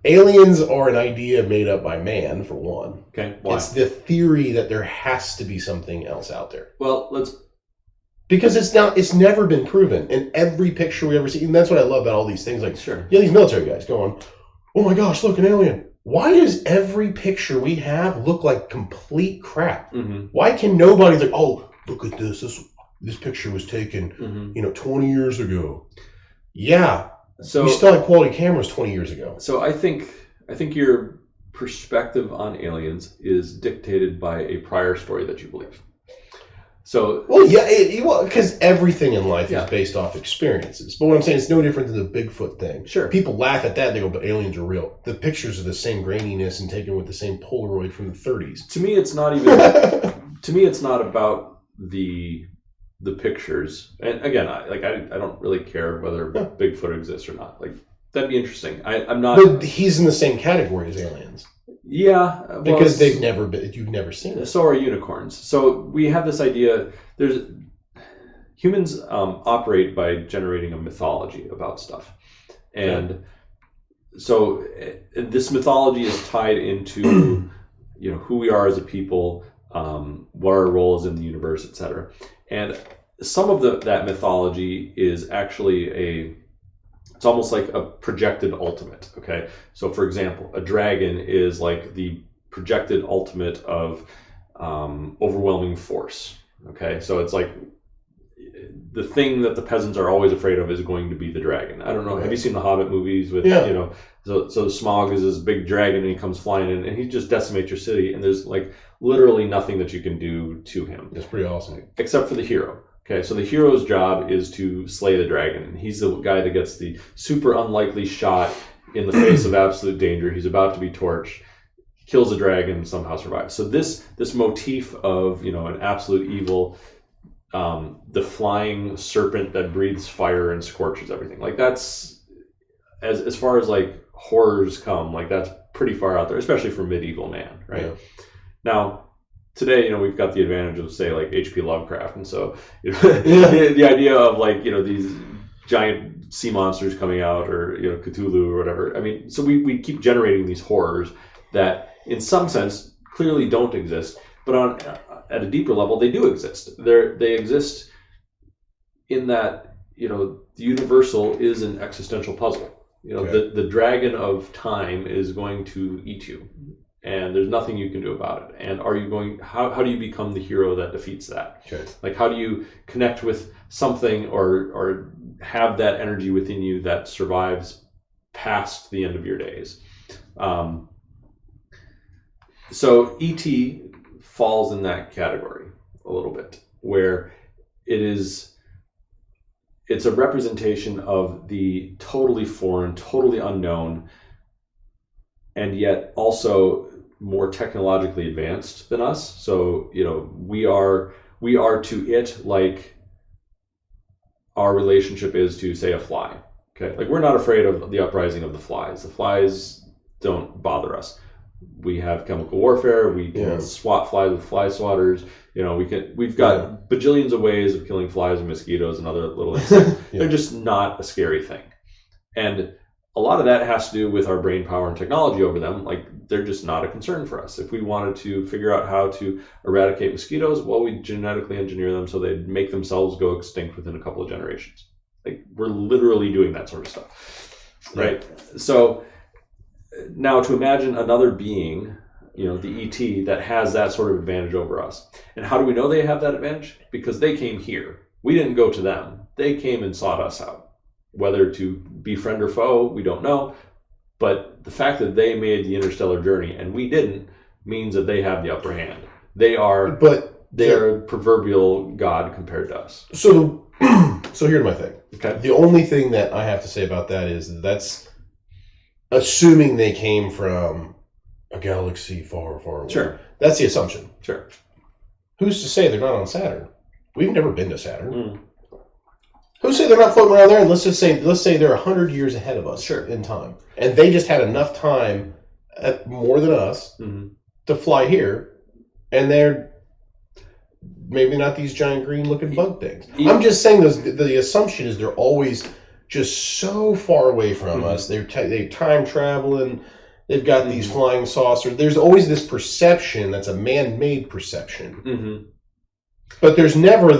Aliens are an idea made up by man, for one. Okay, why? It's the theory that there has to be something else out there. Well, because it's never been proven in every picture we ever see. And that's what I love about all these things. Like, these military guys going, "Oh my gosh, look, an alien." Why does every picture we have look like complete crap? Why can nobody like, "Oh, look at this. This picture was taken, 20 years ago." Yeah. So we still had quality cameras 20 years ago. So I think your perspective on aliens is dictated by a prior story that you believe. So because everything in life is based off experiences. But what I'm saying is no different than the Bigfoot thing. Sure. People laugh at that. They go, "But aliens are real." The pictures are the same graininess and taken with the same Polaroid from the 30s. To me, it's not even. To me, it's not about the pictures. And again, I don't really care whether Bigfoot exists or not. Like, that'd be interesting. I'm not. But he's in the same category as aliens. Yeah, because you've never seen it. So are unicorns. So we have this idea. Humans operate by generating a mythology about stuff, and so this mythology is tied into who we are as a people, what our role is in the universe, etc. And some of that mythology is actually it's almost like a projected ultimate, okay? So for example, a dragon is like the projected ultimate of overwhelming force, okay? So it's like the thing that the peasants are always afraid of is going to be the dragon. I don't know, have you seen the Hobbit movies with, so Smaug is this big dragon and he comes flying in and he just decimates your city and there's like literally nothing that you can do to him. It's pretty awesome. Except for the hero. Okay, so the hero's job is to slay the dragon. And he's the guy that gets the super unlikely shot in the face of absolute danger. He's about to be torched, kills a dragon, and somehow survives. So this motif of an absolute evil the flying serpent that breathes fire and scorches everything. Like that's as far as like horrors come, like that's pretty far out there, especially for medieval man, right? Yeah. Now, today, we've got the advantage of, say, like H.P. Lovecraft, and so the idea of like these giant sea monsters coming out, or Cthulhu or whatever. I mean, so we keep generating these horrors that, in some sense, clearly don't exist, but at a deeper level, they do exist. They exist in that the universal is an existential puzzle. The dragon of time is going to eat you, and there's nothing you can do about it. And how do you become the hero that defeats that? Okay. Like, how do you connect with something or have that energy within you that survives past the end of your days? So E.T. falls in that category a little bit, where it's a representation of the totally foreign, totally unknown, and yet also more technologically advanced than us. So, we are to it like our relationship is to, say, a fly. Okay? Like, we're not afraid of the uprising of the flies. The flies don't bother us. We have chemical warfare. We can swat flies with fly swatters. We've got bajillions of ways of killing flies and mosquitoes and other little insects. They're just not a scary thing. And a lot of that has to do with our brain power and technology over them. Like, they're just not a concern for us. If we wanted to figure out how to eradicate mosquitoes, well, we genetically engineer them so they'd make themselves go extinct within a couple of generations. Like, we're literally doing that sort of stuff, right? So now, to imagine another being, the ET, that has that sort of advantage over us. And how do we know they have that advantage? Because they came here. We didn't go to them. They came and sought us out. Whether to be friend or foe, we don't know. But the fact that they made the interstellar journey and we didn't means that they have the upper hand. They are a proverbial god compared to us. So here's my thing. Okay. The only thing that I have to say about that is that's assuming they came from a galaxy far, far away. Sure. That's the assumption. Sure. Who's to say they're not on Saturn? We've never been to Saturn. Who's to say they're not floating around there? And let's say they're 100 years ahead of us in time. And they just had enough time, more than us, to fly here. And they're maybe not these giant green looking bug things. I'm just saying the assumption is they're always just so far away from us. They're time traveling. They've got these flying saucers. There's always this perception that's a man-made perception. But there's never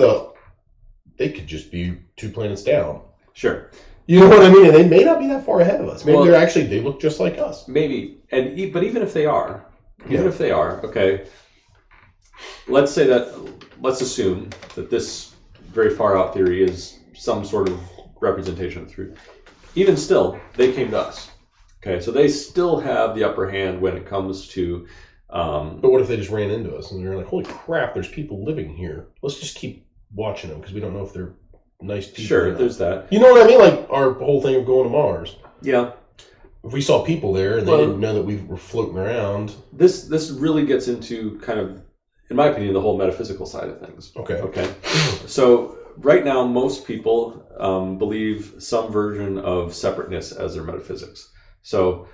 they could just be 2 planets down. Sure. You know what I mean? And they may not be that far ahead of us. Maybe they look just like us. Maybe. But even if they are, okay, let's assume that this very far out theory is some sort of representation of the truth. Even still, they came to us. Okay, so they still have the upper hand when it comes to... but what if they just ran into us and they're like, holy crap, there's people living here. Let's just keep watching them because we don't know if they're nice people. Sure, there's that. You know what I mean? Like our whole thing of going to Mars. Yeah. If we saw people there and they didn't know that we were floating around. This really gets into kind of, in my opinion, the whole metaphysical side of things. Okay. So right now, most people believe some version of separateness as their metaphysics. So,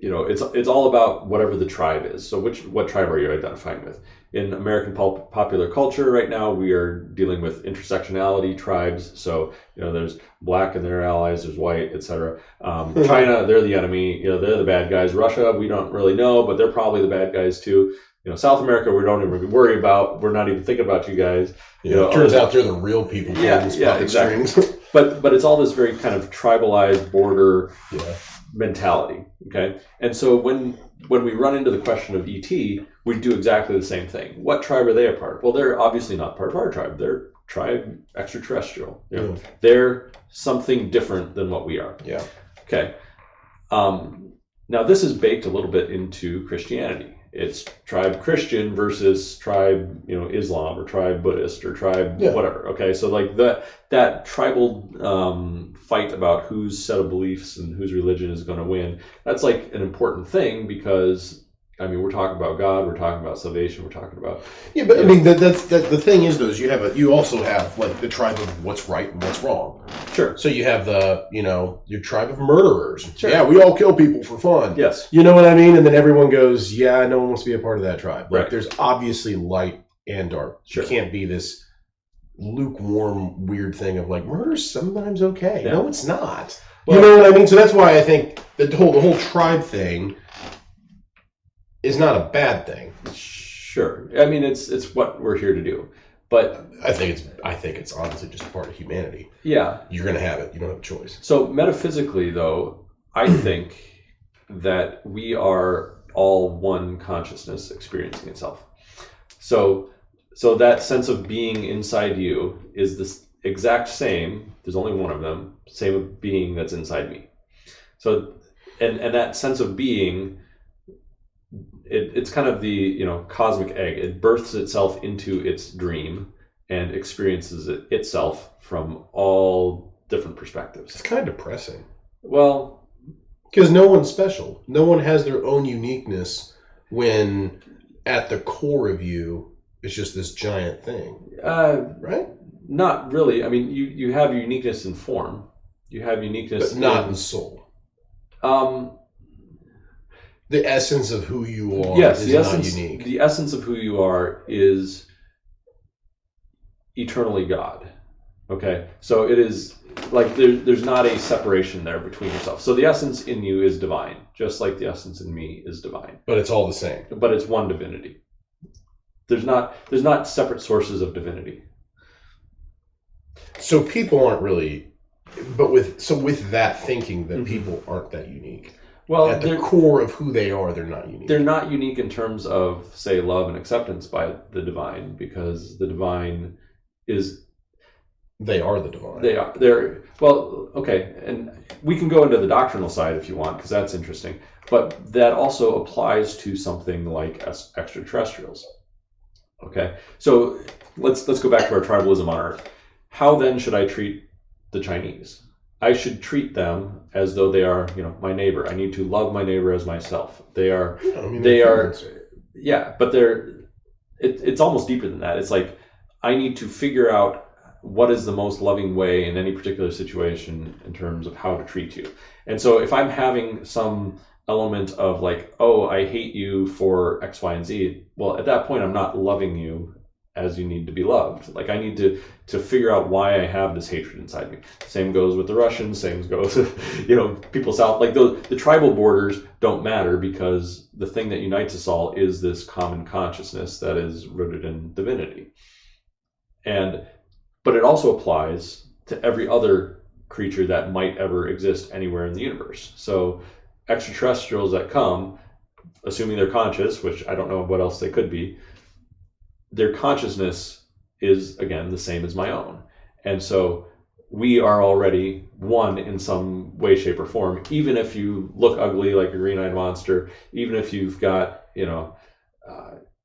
it's all about whatever the tribe is. So what tribe are you identifying with? In American popular culture right now, we are dealing with intersectionality tribes. So, there's black and their allies, there's white, etc. China, they're the enemy, they're the bad guys. Russia, we don't really know, but they're probably the bad guys too. South America, we don't even worry about. We're not even thinking about you guys. It turns out they're the real people. Yeah, exactly. But it's all this very kind of tribalized border mentality. Okay, and so when we run into the question of ET, we do exactly the same thing. What tribe are they a part of? Well, they're obviously not part of our tribe. They're tribe extraterrestrial. They're something different than what we are. Yeah. Okay. Now this is baked a little bit into Christianity. It's tribe Christian versus tribe, Islam or tribe Buddhist or tribe whatever. Okay, so like that tribal fight about whose set of beliefs and whose religion is going to win. That's like an important thing because I mean, we're talking about God, we're talking about salvation, we're talking about... Yeah, but I mean, that's the thing is, though, is you also have, like, the tribe of what's right and what's wrong. Sure. So you have your tribe of murderers. Sure. Yeah, we all kill people for fun. Yes. You know what I mean? And then everyone goes, yeah, no one wants to be a part of that tribe. Like, right. There's obviously light and dark. Sure. You can't be this lukewarm, weird thing of, like, murder's sometimes okay. Yeah. No, it's not. Well, you know what I mean? So that's why I think the whole tribe thing is not a bad thing. Sure. I mean, it's what we're here to do. But I think it's honestly just part of humanity. Yeah. You're going to have it. You don't have a choice. So metaphysically, though, I think that we are all one consciousness experiencing itself. So that sense of being inside you is this exact same, there's only one of them, same being that's inside me. So, and that sense of being, it's kind of the cosmic egg. It births itself into its dream and experiences it itself from all different perspectives. It's kind of depressing. Well, because no one's special. No one has their own uniqueness when at the core of you it's just this giant thing. Right? Not really. I mean, you have uniqueness in form. You have uniqueness, but not in soul. The essence of who you are is not unique. The essence of who you are is eternally God. Okay? So it is like there's not a separation there between yourself. So the essence in you is divine, just like the essence in me is divine. But it's all the same. But it's one divinity. There's not separate sources of divinity. So people aren't really, but with that thinking that people aren't that unique. Well, at the core of who they are, they're not unique. They're not unique in terms of, say, love and acceptance by the divine, because the divine is... They are the divine. They're well, okay, and we can go into the doctrinal side if you want, because that's interesting. But that also applies to something like extraterrestrials. Okay, so let's go back to our tribalism on Earth. How then should I treat the Chinese? I should treat them as though they are, my neighbor. I need to love my neighbor as myself. They are, but it's almost deeper than that. It's like, I need to figure out what is the most loving way in any particular situation in terms of how to treat you. And so if I'm having some element of like, oh, I hate you for X, Y, and Z, well, at that point, I'm not loving you as you need to be loved. Like, I need to figure out why I have this hatred inside me. Same goes with the Russians, same goes with, people south. Like, the tribal borders don't matter, because the thing that unites us all is this common consciousness that is rooted in divinity. But it also applies to every other creature that might ever exist anywhere in the universe. So extraterrestrials that come, assuming they're conscious, which I don't know what else they could be, their consciousness is, again, the same as my own. And so we are already one in some way, shape, or form, even if you look ugly like a green-eyed monster, even if you've got,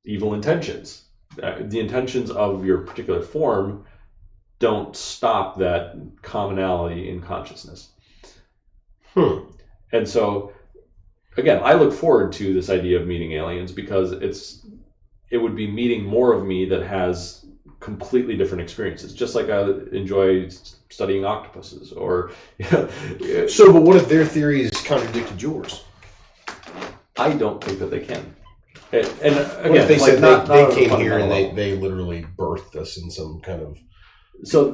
evil intentions. The intentions of your particular form don't stop that commonality in consciousness. And so, again, I look forward to this idea of meeting aliens, because it would be meeting more of me that has completely different experiences, just like I enjoy studying octopuses or... So, but what if their theories contradicted yours? I don't think that they can. And again, what if they said they came here and they literally birthed us in some kind of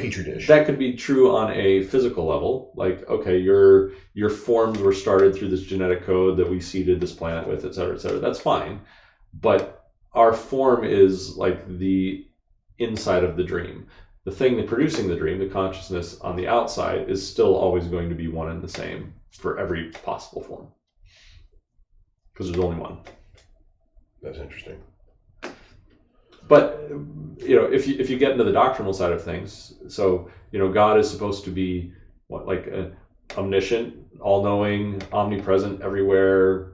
petri dish? That could be true on a physical level. Like, okay, your forms were started through this genetic code that we seeded this planet with, et cetera, et cetera. That's fine. But our form is like the inside of the dream. The thing that producing the dream, the consciousness on the outside, is still always going to be one and the same for every possible form, because there's only one. That's interesting. But if you get into the doctrinal side of things, so God is supposed to be omniscient, all-knowing, omnipresent, everywhere,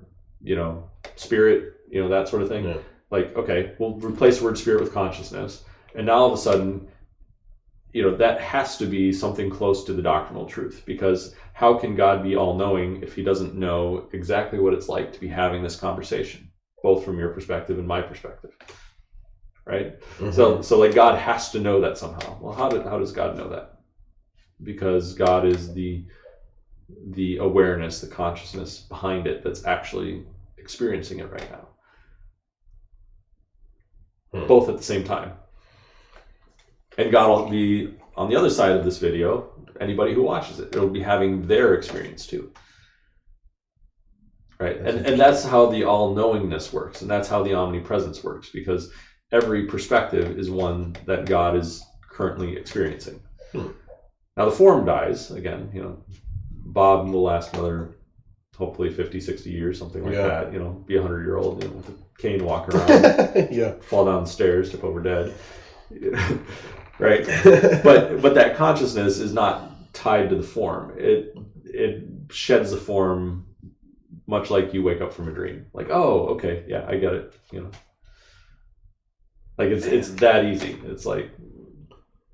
spirit, that sort of thing. Yeah. Like, okay, we'll replace the word spirit with consciousness, and now all of a sudden, that has to be something close to the doctrinal truth, because how can God be all-knowing if he doesn't know exactly what it's like to be having this conversation? both from your perspective and my perspective, right? Mm-hmm. So like God has to know that somehow. Well, how does God know that? Because God is the awareness, the consciousness behind it that's actually experiencing it right now. Both at the same time. And God will be on the other side of this video, anybody who watches it, it'll be having their experience too. Right? And that's how the all-knowingness works, and that's how the omnipresence works, because every perspective is one that God is currently experiencing. Now the form dies, again, Bob will last another hopefully 50, 60 years, something like that, be 100-year-old, with a cane walk around, fall down the stairs, tip over dead. Right? But that consciousness is not tied to the form. It sheds the form much like you wake up from a dream. Like, oh, okay, yeah, I get it. Like it's that easy. It's like,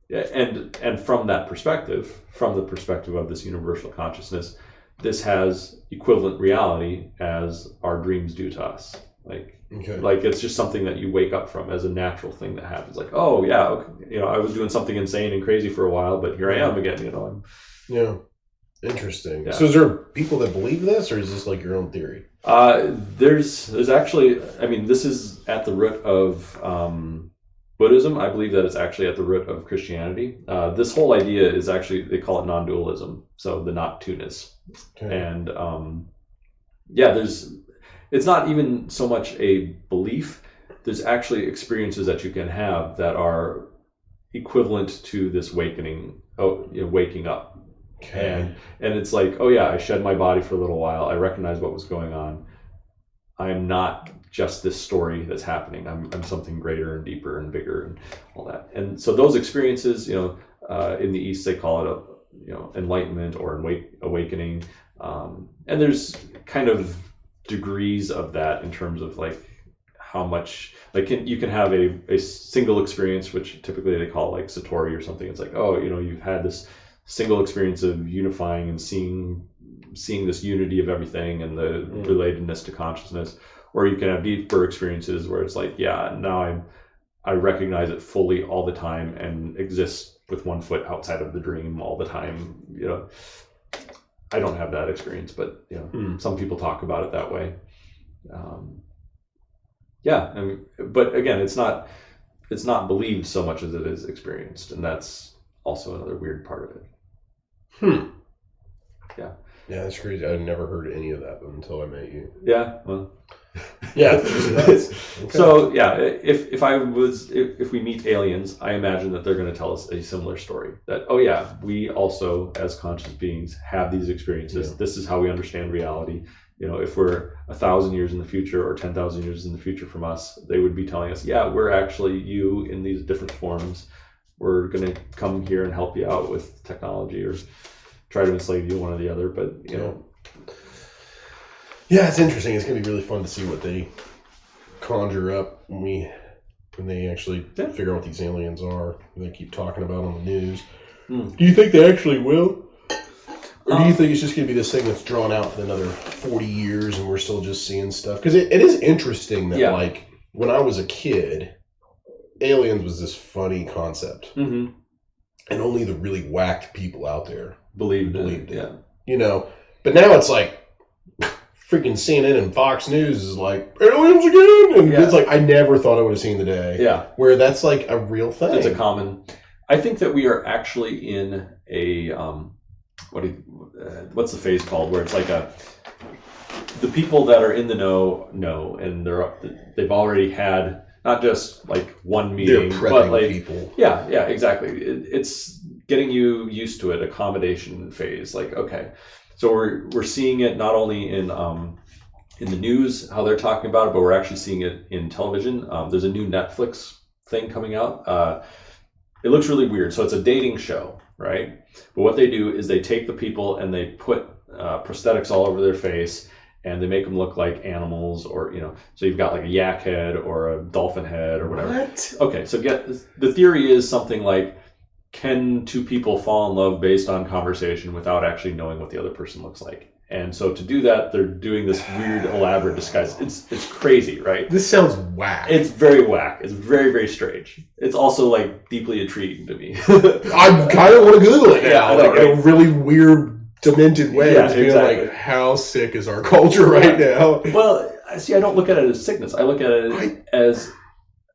and from that perspective, from the perspective of this universal consciousness, this has equivalent reality as our dreams do to us. Like it's just something that you wake up from as a natural thing that happens. Like, oh yeah, okay. I was doing something insane and crazy for a while, but here I am again. Interesting. Yeah. So is there people that believe this, or is this like your own theory? There's actually, this is at the root of Buddhism. I believe that it's actually at the root of Christianity. This whole idea is actually, they call it non-dualism, so the not two-ness. Okay. And it's not even so much a belief. There's actually experiences that you can have that are equivalent to this waking up. Okay. And it's like, oh yeah, I shed my body for a little while. I recognize what was going on. I'm not just this story that's happening. I'm something greater and deeper and bigger and all that. And so those experiences, in the East they call it enlightenment or awakening. And there's kind of degrees of that in terms of like how much, like you can have a single experience, which typically they call like Satori or something. It's like, oh, you've had this single experience of unifying and seeing this unity of everything and the relatedness to consciousness. Or you can have deeper experiences where it's like, yeah, now I recognize it fully all the time and exist with one foot outside of the dream all the time. I don't have that experience, but some people talk about it that way. But again, it's not believed so much as it is experienced, and that's also another weird part of it. Yeah. Yeah, that's crazy. I've never heard any of that until I met you. Yeah. Well. Yeah. Okay. So yeah, if we meet aliens, I imagine that they're going to tell us a similar story. That we also as conscious beings have these experiences. Yeah. This is how we understand reality. If we're 1,000 years in the future or 10,000 years in the future from us, they would be telling us, yeah, we're actually you in these different forms. We're going to come here and help you out with technology or try to enslave you, one or the other. But yeah, it's interesting. It's going to be really fun to see what they conjure up when they actually figure out what these aliens are. They keep talking about on the news. Do you think they actually will? Or do you think it's just going to be this thing that's drawn out for another 40 years and we're still just seeing stuff? Because it is interesting that, like, when I was a kid, aliens was this funny concept. Mm-hmm. And only the really whacked people out there believed it. Yeah. But now it's like, freaking CNN and Fox News is like, aliens again! And it's like, I never thought I would have seen the day. Yeah. Where that's like a real thing. It's a common... I think that we are actually in a... what's the phase called? Where it's like the people that are in the know, and they've already had not just like one meeting, but like people. Yeah, exactly. It's getting you used to it, accommodation phase. Like, okay, so we're seeing it not only in the news, how they're talking about it, but we're actually seeing it in television. There's a new Netflix thing coming out. It looks really weird. So it's a dating show, right? But what they do is they take the people and they put prosthetics all over their face, and they make them look like animals, or so you've got like a yak head or a dolphin head or whatever. What? Okay, so the theory is something like, can two people fall in love based on conversation without actually knowing what the other person looks like? And so to do that, they're doing this weird, elaborate disguise. It's crazy, right? This sounds whack. It's very whack. It's very, very strange. It's also like deeply intriguing to me. I kind of want to Google it now, like in a really weird, demented way. Yeah, Just being exactly. like, how sick is our culture right now? Well, see, I don't look at it as sickness. I look at it as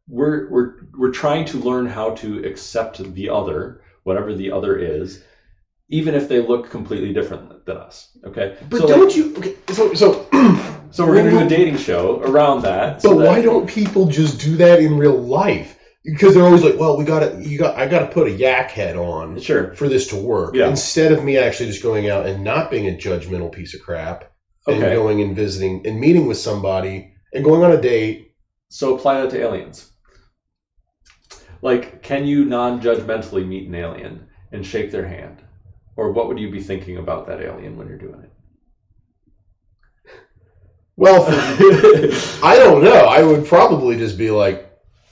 we're trying to learn how to accept the other, whatever the other is, even if they look completely different than us. Okay, But so don't you? Okay, so we're going to do a dating show around that. But why don't people just do that in real life? Because they're always like, well, I gotta put a yak head on for this to work. Yeah. Instead of me actually just going out and not being a judgmental piece of crap and going and visiting and meeting with somebody and going on a date. So apply that to aliens. Like, can you non-judgmentally meet an alien and shake their hand? Or what would you be thinking about that alien when you're doing it? Well, I don't know. I would probably just be like,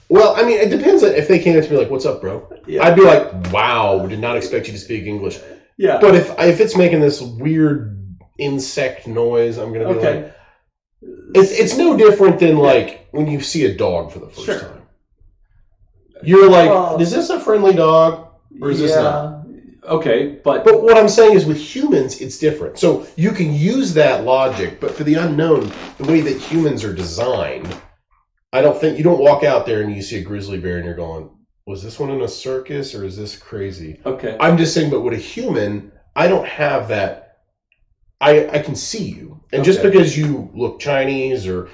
well, I mean, it depends on if they came up to me like, what's up, bro? Yeah. I'd be like, wow, did not expect you to speak English. Yeah. But if it's making this weird insect noise, I'm going to be like, it's no different than like when you see a dog for the first time. You're like, is this a friendly dog or is this not? Okay, but what I'm saying is with humans, it's different. So you can use that logic, but for the unknown, the way that humans are designed, I don't think you don't walk out there and you see a grizzly bear and you're going, was this one in a circus or is this crazy? Okay. I'm just saying, but with a human, I don't have that. I can see you. And just because you look Chinese or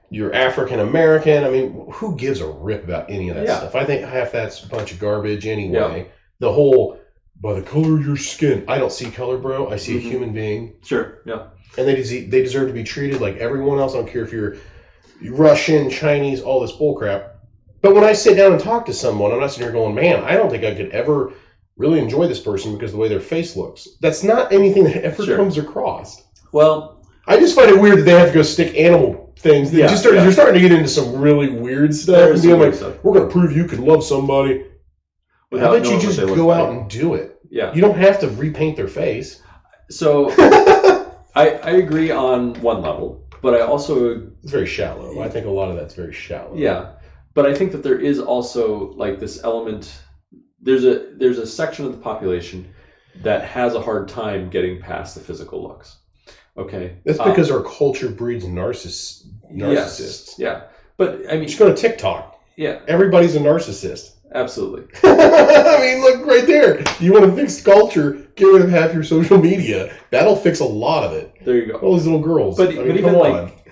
you're African American, I mean, who gives a rip about any of that stuff? I think half that's a bunch of garbage anyway. Yeah. The whole, by the color of your skin, I don't see color, bro. I see a human being. Sure, yeah. And they deserve to be treated like everyone else. I don't care if you're Russian, Chinese, all this bullcrap. But when I sit down and talk to someone, I'm not sitting here going, man, I don't think I could ever really enjoy this person because of the way their face looks. That's not anything that ever comes across. Well, I just find it weird that they have to go stick animal things. You're starting to get into some really weird stuff. And being like, we're going to prove you can love somebody. How about you just go out and do it? Yeah. You don't have to repaint their face. So I agree on one level, but I also... It's very shallow. I think a lot of that's very shallow. Yeah. But I think that there is also like this element... There's a section of the population that has a hard time getting past the physical looks. Okay. That's because our culture breeds narcissists. Yes, yeah. But I mean, just go to TikTok. Yeah. Everybody's a narcissist. Absolutely. I mean, look right there. You want to fix culture, get rid of half your social media. That'll fix a lot of it. There you go. All these little girls. But even like,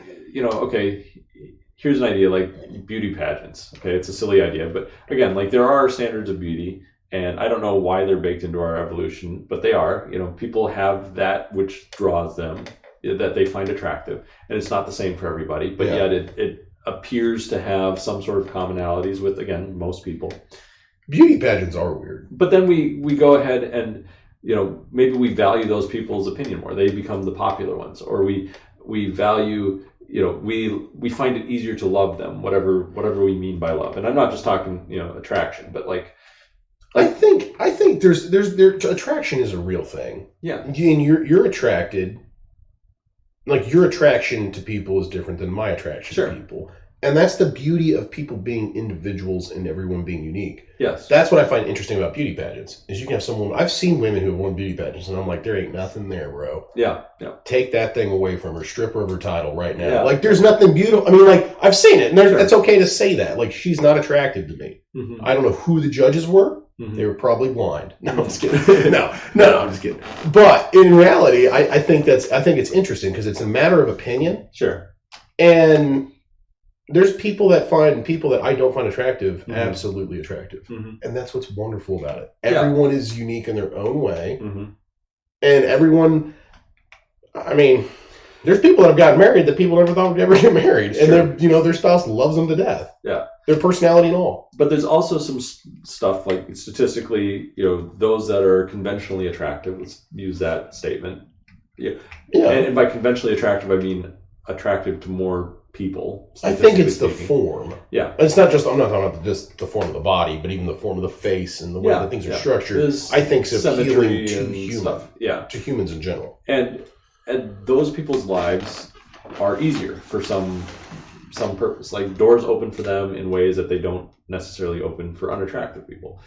here's an idea like beauty pageants. Okay, it's a silly idea, but again, like there are standards of beauty, and I don't know why they're baked into our evolution, but they are. People have that which draws them, that they find attractive, and it's not the same for everybody, but yet it appears to have some sort of commonalities with, again, most people. Beauty pageants are weird. But then we go ahead and, maybe we value those people's opinion more. They become the popular ones, or we value, we find it easier to love them, whatever we mean by love. And I'm not just talking, attraction, but like I think there's attraction is a real thing. Yeah. And you're attracted. Like your attraction to people is different than my attraction to people. And that's the beauty of people being individuals and everyone being unique. Yes. That's what I find interesting about beauty pageants. Is you can have someone, I've seen women who have won beauty pageants and I'm like, there ain't nothing there, bro. Yeah. Yeah. Take that thing away from her, strip her of her title right now. Yeah. Like there's nothing beautiful. I mean, like I've seen it and it's okay to say that. Like she's not attractive to me. Mm-hmm. I don't know who the judges were. Mm-hmm. They were probably blind. No, I'm just kidding. No, I'm just kidding. But in reality, I think it's interesting because it's a matter of opinion. Sure. And there's people that find people that I don't find attractive absolutely attractive. Mm-hmm. And that's what's wonderful about it. Everyone is unique in their own way. Mm-hmm. And everyone, I mean, there's people that have gotten married that people never thought would ever get married. Sure. And their spouse loves them to death. Yeah. Their personality and all. But there's also some stuff like statistically, those that are conventionally attractive, let's use that statement. Yeah. And by conventionally attractive, I mean attractive to more people. I think it's the form. Yeah. It's not just, I'm not talking about just the form of the body, but even the form of the face and the way that things are structured. I think it's appealing to humans. Stuff. Yeah. To humans in general. And and those people's lives are easier for some purpose. Like doors open for them in ways that they don't necessarily open for unattractive people.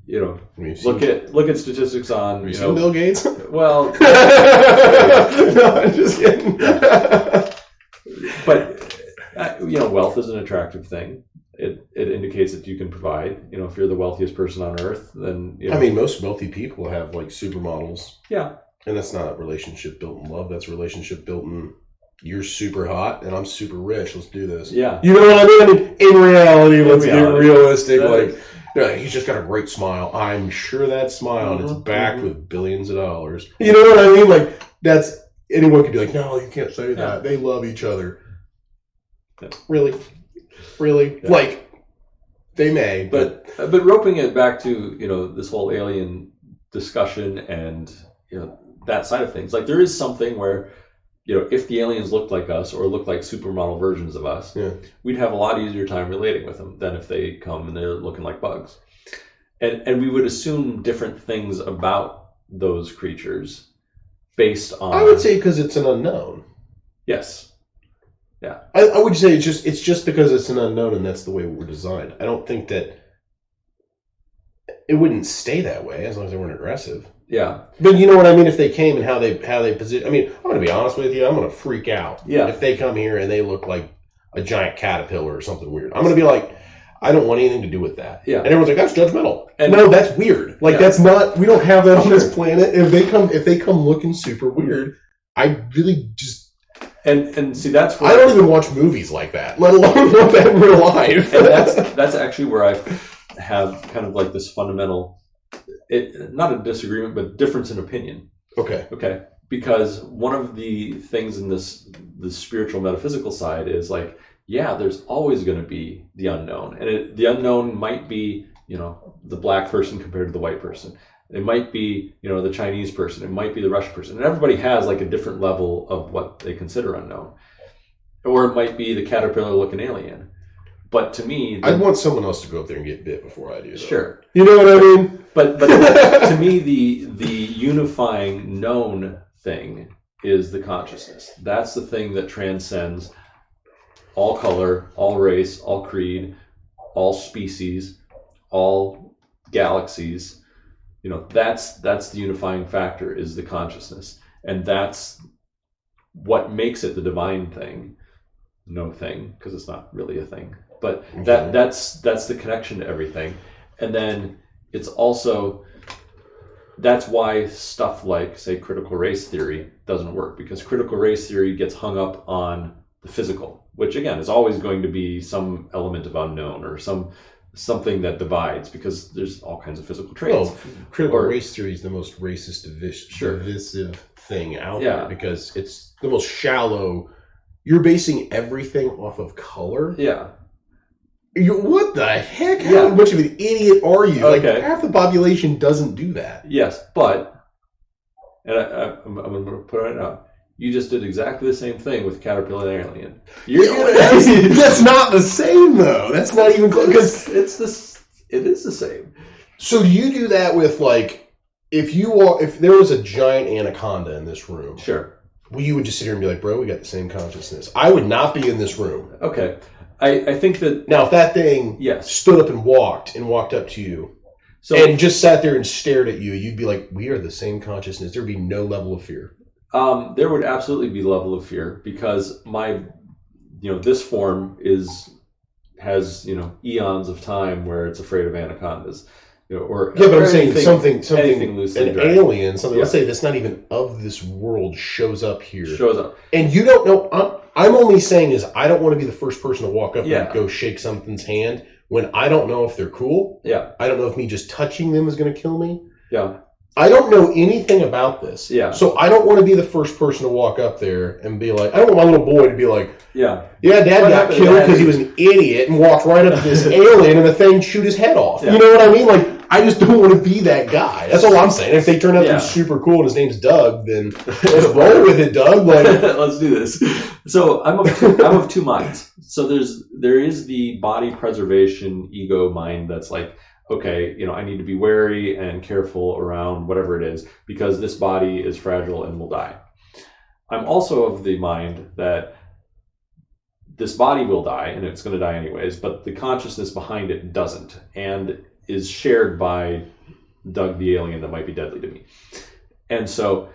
You know, look at statistics on. Have you seen Bill Gates? Well, no, I'm just kidding. But you know, wealth is an attractive thing. It indicates that you can provide. You know, if you're the wealthiest person on earth, then you know. I mean, most wealthy people have like supermodels. Yeah, and that's not a relationship built in love. That's a relationship built in you're super hot and I'm super rich. Let's do this. Yeah, you know what I mean? I mean, in reality, let's get realistic. Like, he's just got a great smile. I'm sure that smile, and it's backed with billions of dollars. You know what I mean? Like, that's anyone could be like, no, you can't say that. They love each other. Yeah. Really? Yeah. Like, they may, but roping it back to, you know, this whole alien discussion and, you know, that side of things. Like, there is something where, you know, if the aliens looked like us or looked like supermodel versions of us, we'd have a lot easier time relating with them than if they come and they're looking like bugs. And we would assume different things about those creatures based on... I would say because it's an unknown. Yes. Yeah. I would say it's just because it's an unknown and that's the way we're designed. I don't think that it wouldn't stay that way as long as they weren't aggressive. Yeah. But you know what I mean? If they came and how they position, I mean, I'm going to be honest with you, I'm going to freak out. Yeah. If they come here and they look like a giant caterpillar or something weird, I'm going to be like, I don't want anything to do with that. Yeah. And everyone's like, that's judgmental. And no, that's weird. Like that's not. We don't have that on this planet. If they come looking super weird, I really just. And see, that's where I don't even watch movies like that, let alone know that in real life. And that's actually where I have kind of like this fundamental, not a disagreement, but difference in opinion. Okay. Because one of the things in this spiritual metaphysical side is like, yeah, there's always going to be the unknown, and the unknown might be, you know, the black person compared to the white person. It might be, you know, the Chinese person. It might be the Russian person. And everybody has like a different level of what they consider unknown. Or it might be the caterpillar-looking alien. But to me... I'd want someone else to go up there and get bit before I do that. Sure. You know what I mean? But to me, the unifying known thing is the consciousness. That's the thing that transcends all color, all race, all creed, all species, all galaxies. You know, that's the unifying factor is the consciousness. And that's what makes it the divine thing. No thing, because it's not really a thing. But that's the connection to everything. And then it's also, that's why stuff like, say, critical race theory doesn't work, because critical race theory gets hung up on the physical, which again is always going to be some element of unknown or something that divides, because there's all kinds of physical traits. Well, critical race theory is the most racist, divisive thing out there, because it's the most shallow. You're basing everything off of color. Yeah. What the heck? How much of an idiot are you? Okay. Like half the population doesn't do that. Yes, but, and I'm going to put it out. You just did exactly the same thing with caterpillar alien. That's not the same though. That's not even close. Because it is the same. So do you do that with like if there was a giant anaconda in this room? Sure. Well, you would just sit here and be like, bro, we got the same consciousness. I would not be in this room. Okay. I think that... Now, if that thing stood up and walked up to you and just sat there and stared at you, you'd be like, we are the same consciousness. There'd be no level of fear. There would absolutely be level of fear, because this form has eons of time where it's afraid of anacondas. But I'm saying something loosely an alien, something. Let's say that's not even of this world shows up here. Shows up, and you don't know. I'm only saying is I don't want to be the first person to walk up and go shake something's hand when I don't know if they're cool. Yeah, I don't know if me just touching them is going to kill me. Yeah, I don't know anything about this. Yeah, so I don't want to be the first person to walk up there and be like, I don't want my little boy to be like, Dad got killed because he was an idiot and walked right up to this alien and the thing shoot his head off. Yeah. You know what I mean? Like, I just don't want to be that guy. That's all I'm saying. If they turn out to be super cool and his name's Doug, then let's roll with it, Doug. Like, let's do this. So I'm of two minds. So there is the body preservation ego mind that's like, okay, I need to be wary and careful around whatever it is because this body is fragile and will die. I'm also of the mind that this body will die and it's going to die anyways, but the consciousness behind it doesn't and is shared by Doug the alien that might be deadly to me. And so,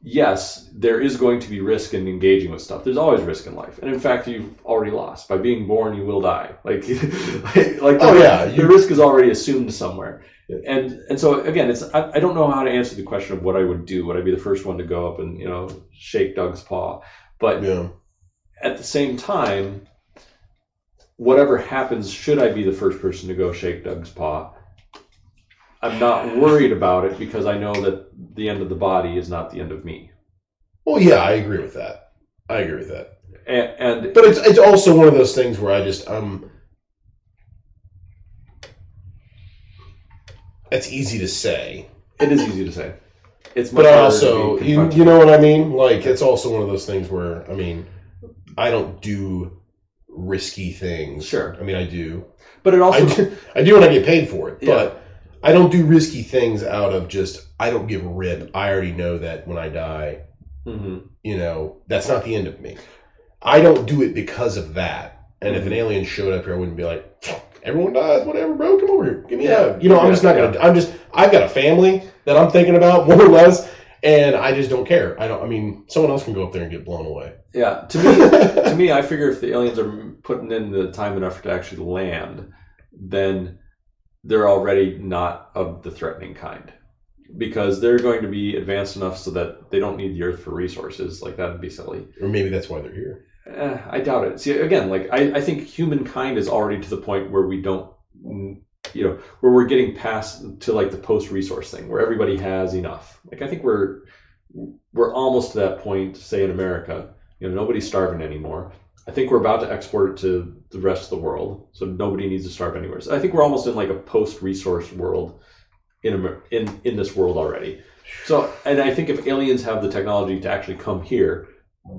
yes, there is going to be risk in engaging with stuff. There's always risk in life. And in fact, you've already lost. By being born, you will die. The risk is already assumed somewhere. Yeah. And so, again, I don't know how to answer the question of what I would do. Would I be the first one to go up and, shake Doug's paw? But at the same time, whatever happens, should I be the first person to go shake Doug's paw, I'm not worried about it because I know that the end of the body is not the end of me. Well, yeah, I agree with that. But it's also one of those things where it's easy to say. It is easy to say. It's much harder also, you know what I mean? Like, it's also one of those things where, I don't do risky things. Sure. I do. But it also... I do when I get paid for it. Yeah. But I don't do risky things out of just, I don't give a rip. I already know that when I die, that's not the end of me. I don't do it because of that. And if an alien showed up here, I wouldn't be like, everyone dies, whatever, bro, come over here, give me a hug. I'm just not going to, I've got a family that I'm thinking about, more or less, and I just don't care. Someone else can go up there and get blown away. Yeah, to me, I figure if the aliens are putting in the time and effort to actually land, then they're already not of the threatening kind because they're going to be advanced enough so that they don't need the Earth for resources. Like, that'd be silly. Or maybe that's why they're here. I doubt it. See, again, I think humankind is already to the point where we don't, where we're getting past to the post-resource thing where everybody has enough. I think we're almost to that point, say in America, nobody's starving anymore. I think we're about to export it to the rest of the world, so nobody needs to starve anywhere. So I think we're almost in a post-resource world in this world already. So, and I think if aliens have the technology to actually come here,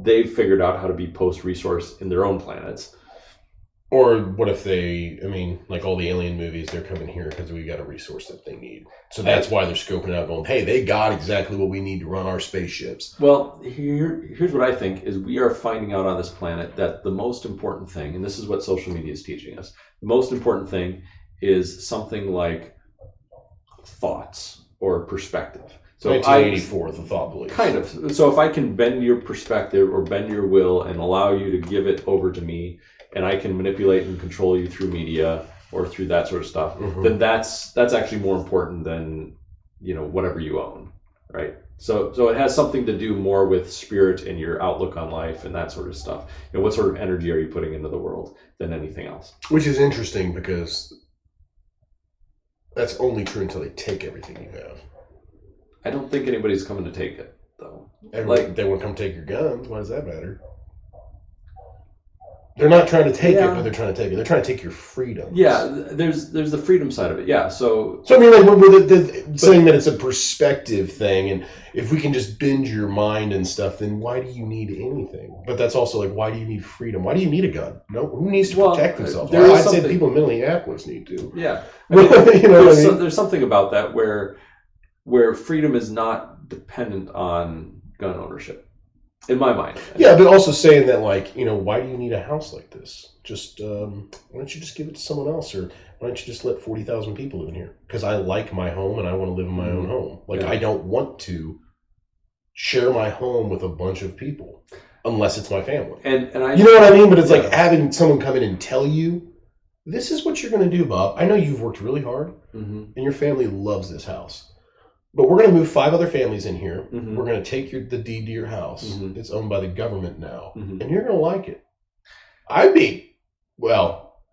they've figured out how to be post-resource in their own planets. Or what if they, all the alien movies, they're coming here because we got a resource that they need. So that's why they're scoping out going, hey, they got exactly what we need to run our spaceships. Well, here's what I think is we are finding out on this planet that the most important thing, and this is what social media is teaching us, the most important thing is something like thoughts or perspective. So 1984, the thought belief. Kind of. So if I can bend your perspective or bend your will and allow you to give it over to me, and I can manipulate and control you through media or through that sort of stuff, then that's actually more important than whatever you own, right? So it has something to do more with spirit and your outlook on life and that sort of stuff. What sort of energy are you putting into the world than anything else? Which is interesting because that's only true until they take everything you have. I don't think anybody's coming to take it, though. They won't come take your guns. Why does that matter? They're not trying to take it, but they're trying to take it. They're trying to take your freedom. Yeah, there's the freedom side of it. Yeah, so we're saying that it's a perspective thing, and if we can just bend your mind and stuff, then why do you need anything? But that's also why do you need freedom? Why do you need a gun? No, who needs to protect themselves? I'd say people in Minneapolis need to. Yeah, there's something about that where freedom is not dependent on gun ownership. In my mind. Yeah, but also saying that, why do you need a house like this? Just, why don't you just give it to someone else? Or why don't you just let 40,000 people live in here? Because I like my home and I want to live in my own home. I don't want to share my home with a bunch of people unless it's my family. And you know what I mean? But it's like having someone come in and tell you, this is what you're going to do, Bob. I know you've worked really hard and your family loves this house. But we're going to move 5 other families in here. We're going to take the deed to your house. It's owned by the government now. And you're going to like it.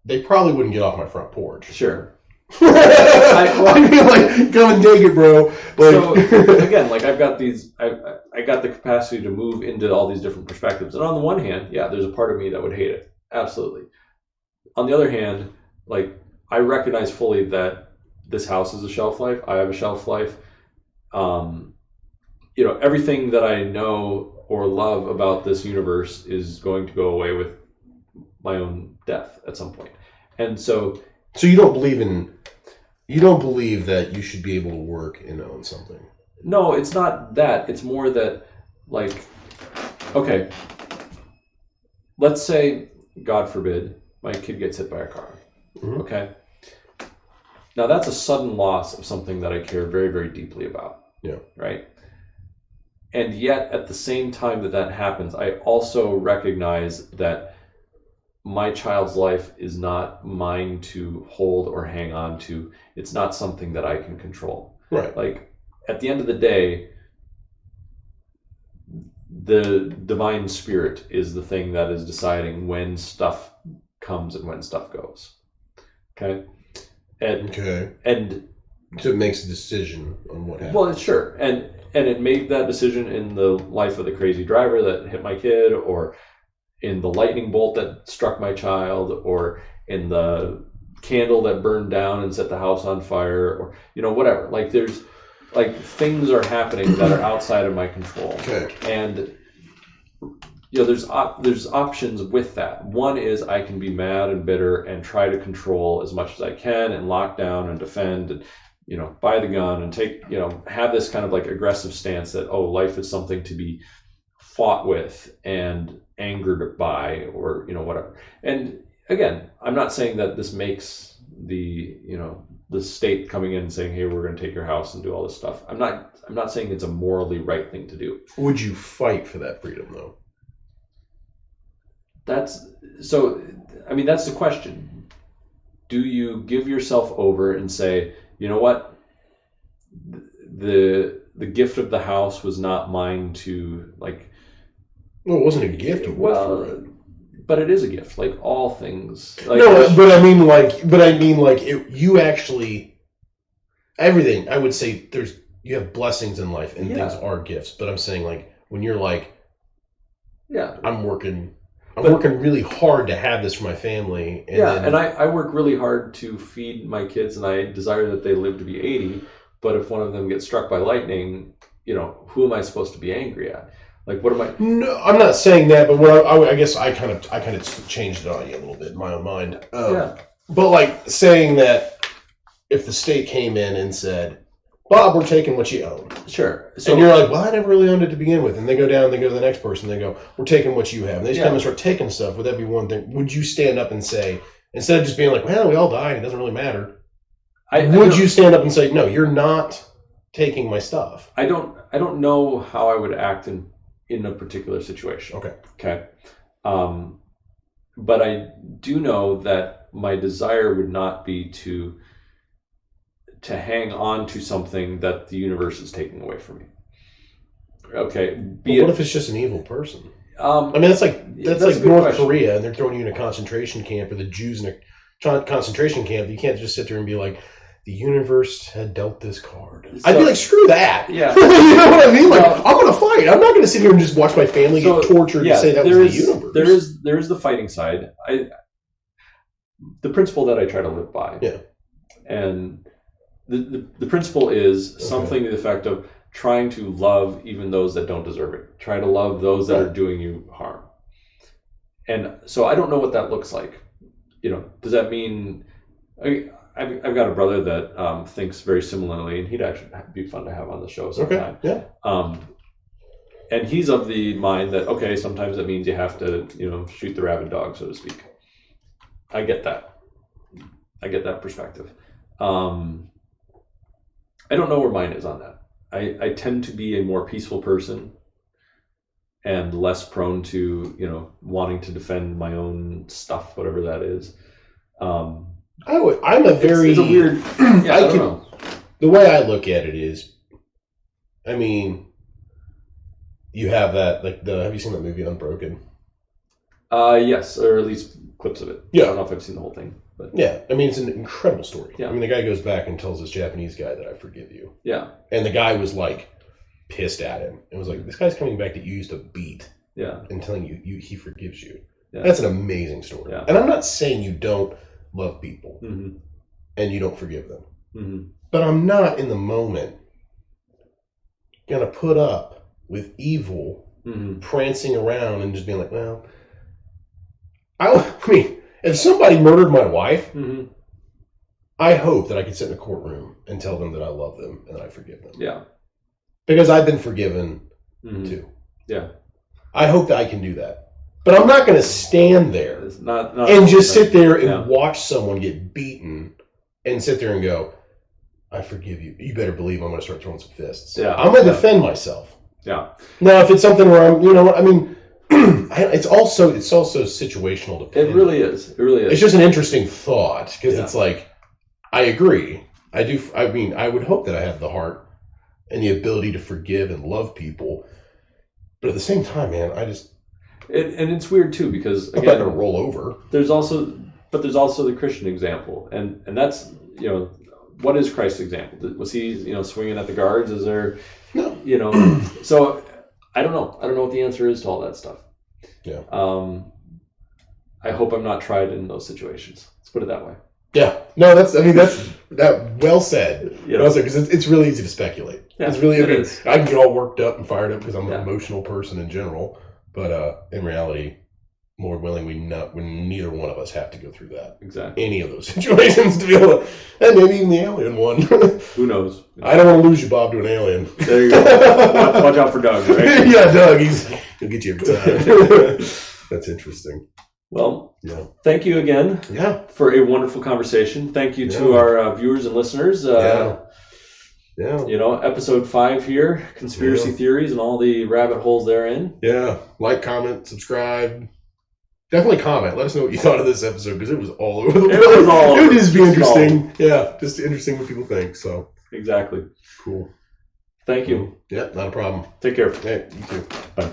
They probably wouldn't get off my front porch. Sure. Come and take it, bro. So, again, I've got I got the capacity to move into all these different perspectives. And on the one hand, there's a part of me that would hate it. Absolutely. On the other hand, I recognize fully that this house is a shelf life. I have a shelf life. Everything that I know or love about this universe is going to go away with my own death at some point. And so you don't believe in You don't believe that you should be able to work and own something. No, it's not that. It's more that, like, okay, let's say, God forbid, my kid gets hit by a car. Mm-hmm. Okay? Now, that's a sudden loss of something that I care very, very deeply about. Yeah. Right? And yet, at the same time that happens, I also recognize that my child's life is not mine to hold or hang on to. It's not something that I can control. Right. Like, at the end of the day, the divine spirit is the thing that is deciding when stuff comes and when stuff goes. Okay? And so it makes a decision on what happens. Well, sure. And it made that decision in the life of the crazy driver that hit my kid, or in the lightning bolt that struck my child, or in the candle that burned down and set the house on fire, or, whatever. Like, there's, like, things are happening that are outside of my control. Okay. And, there's options with that. One is I can be mad and bitter and try to control as much as I can and lock down and defend and, buy the gun and take, have this kind of like aggressive stance that, life is something to be fought with and angered by, or, whatever. And again, I'm not saying that this makes the state coming in and saying, hey, we're going to take your house and do all this stuff. I'm not saying it's a morally right thing to do. Would you fight for that freedom, though? That's the question. Do you give yourself over and say, you know what? The gift of the house was not mine to, like... Well, it wasn't a gift. You worked for it. But it is a gift, like all things. Like, no, but I mean, you actually... Everything, I would say, you have blessings in life, and things are gifts. But I'm saying, like, when you're like... Yeah. I'm working really hard to have this for my family. And I work really hard to feed my kids, and I desire that they live to be 80. But if one of them gets struck by lightning, who am I supposed to be angry at? Like, what am I? No, I'm not saying that. But what I guess I kind of changed it on you a little bit in my own mind. But like saying that if the state came in and said, Bob, we're taking what you own. Sure. So, and you're like, well, I never really owned it to begin with. And they go down, they go to the next person, they go, we're taking what you have. And they just come and start taking stuff. Would that be one thing? Would you stand up and say, instead of just being like, well, we all died, it doesn't really matter. Would you stand up and say, no, you're not taking my stuff? I don't know how I would act in a particular situation. Okay. But I do know that my desire would not be to hang on to something that the universe is taking away from me. Okay. What if it's just an evil person? I mean, that's like North Korea, and they're throwing you in a concentration camp, or the Jews in a concentration camp. You can't just sit there and be like, the universe had dealt this card. I'd be like, screw that. Yeah. You know what I mean? Like, I'm going to fight. I'm not going to sit here and just watch my family get tortured and say that was the universe. There is the fighting side. The principle that I try to live by. Yeah. And the principle is something to the effect of trying to love even those that don't deserve it. Try to love those that are doing you harm. And so I don't know what that looks like. Does that mean... I've got a brother that thinks very similarly, and he'd actually be fun to have on the show sometime. Okay, yeah. And he's of the mind that, sometimes that means you have to, shoot the rabid dog, so to speak. I get that. I get that perspective. I don't know where mine is on that. I tend to be a more peaceful person and less prone to, wanting to defend my own stuff, whatever that is. I'm a very... It's a weird... I don't know. The way I look at it is, I mean, you have that, like, have you seen that movie Unbroken? Yes, or at least clips of it. Yeah. I don't know if I've seen the whole thing. But yeah, I mean, it's an incredible story. Yeah. I mean, the guy goes back and tells this Japanese guy that I forgive you. Yeah. And the guy was, like, pissed at him. It was like, this guy's coming back that you used to beat. Yeah. And telling you he forgives you. Yeah. That's an amazing story. Yeah. And I'm not saying you don't love people and you don't forgive them. But I'm not in the moment going to put up with evil prancing around and just being like, well, I mean, if somebody murdered my wife, I hope that I can sit in a courtroom and tell them that I love them and that I forgive them. Yeah. Because I've been forgiven too. Yeah. I hope that I can do that. But I'm not going to stand there not and just sit there and watch someone get beaten and sit there and go, I forgive you. You better believe I'm going to start throwing some fists. Yeah. I'm going to defend myself. Yeah. Now, if it's something where I'm, I mean, it's also situational dependent. It really is. It's just an interesting thought because it's like, I agree. I do. I mean, I would hope that I have the heart and the ability to forgive and love people. But at the same time, man, and it's weird too because again, I'm not gonna roll over. There's also the Christian example, and that's what is Christ's example? Was he swinging at the guards? Is there no? So I don't know. I don't know what the answer is to all that stuff. Yeah. I hope I'm not tried in those situations. Let's put it that way. Yeah. No, that's well said. Well said, because it's really easy to speculate. Yeah, it's really. I can get all worked up and fired up because I'm an Yeah. emotional person in general. But in reality, Lord willing, we neither one of us have to go through that. Exactly. Any of those situations to be able to, and maybe even the alien one. Who knows? I don't want to lose you, Bob, to an alien. There you go. Watch out for Doug, right? Yeah, Doug. He'll get you every time. That's interesting. Well, Yeah. Thank you again. Yeah. For a wonderful conversation. Thank you to our viewers and listeners. Yeah. Episode 5 here, conspiracy theories and all the rabbit holes therein. Yeah. Like, comment, subscribe. Definitely comment. Let us know what you thought of this episode because it was all over the place. It was all over. It would just be interesting. Yeah. Just interesting what people think. So. Exactly. Cool. Thank you. Yeah, not a problem. Take care. Hey, you too. Bye.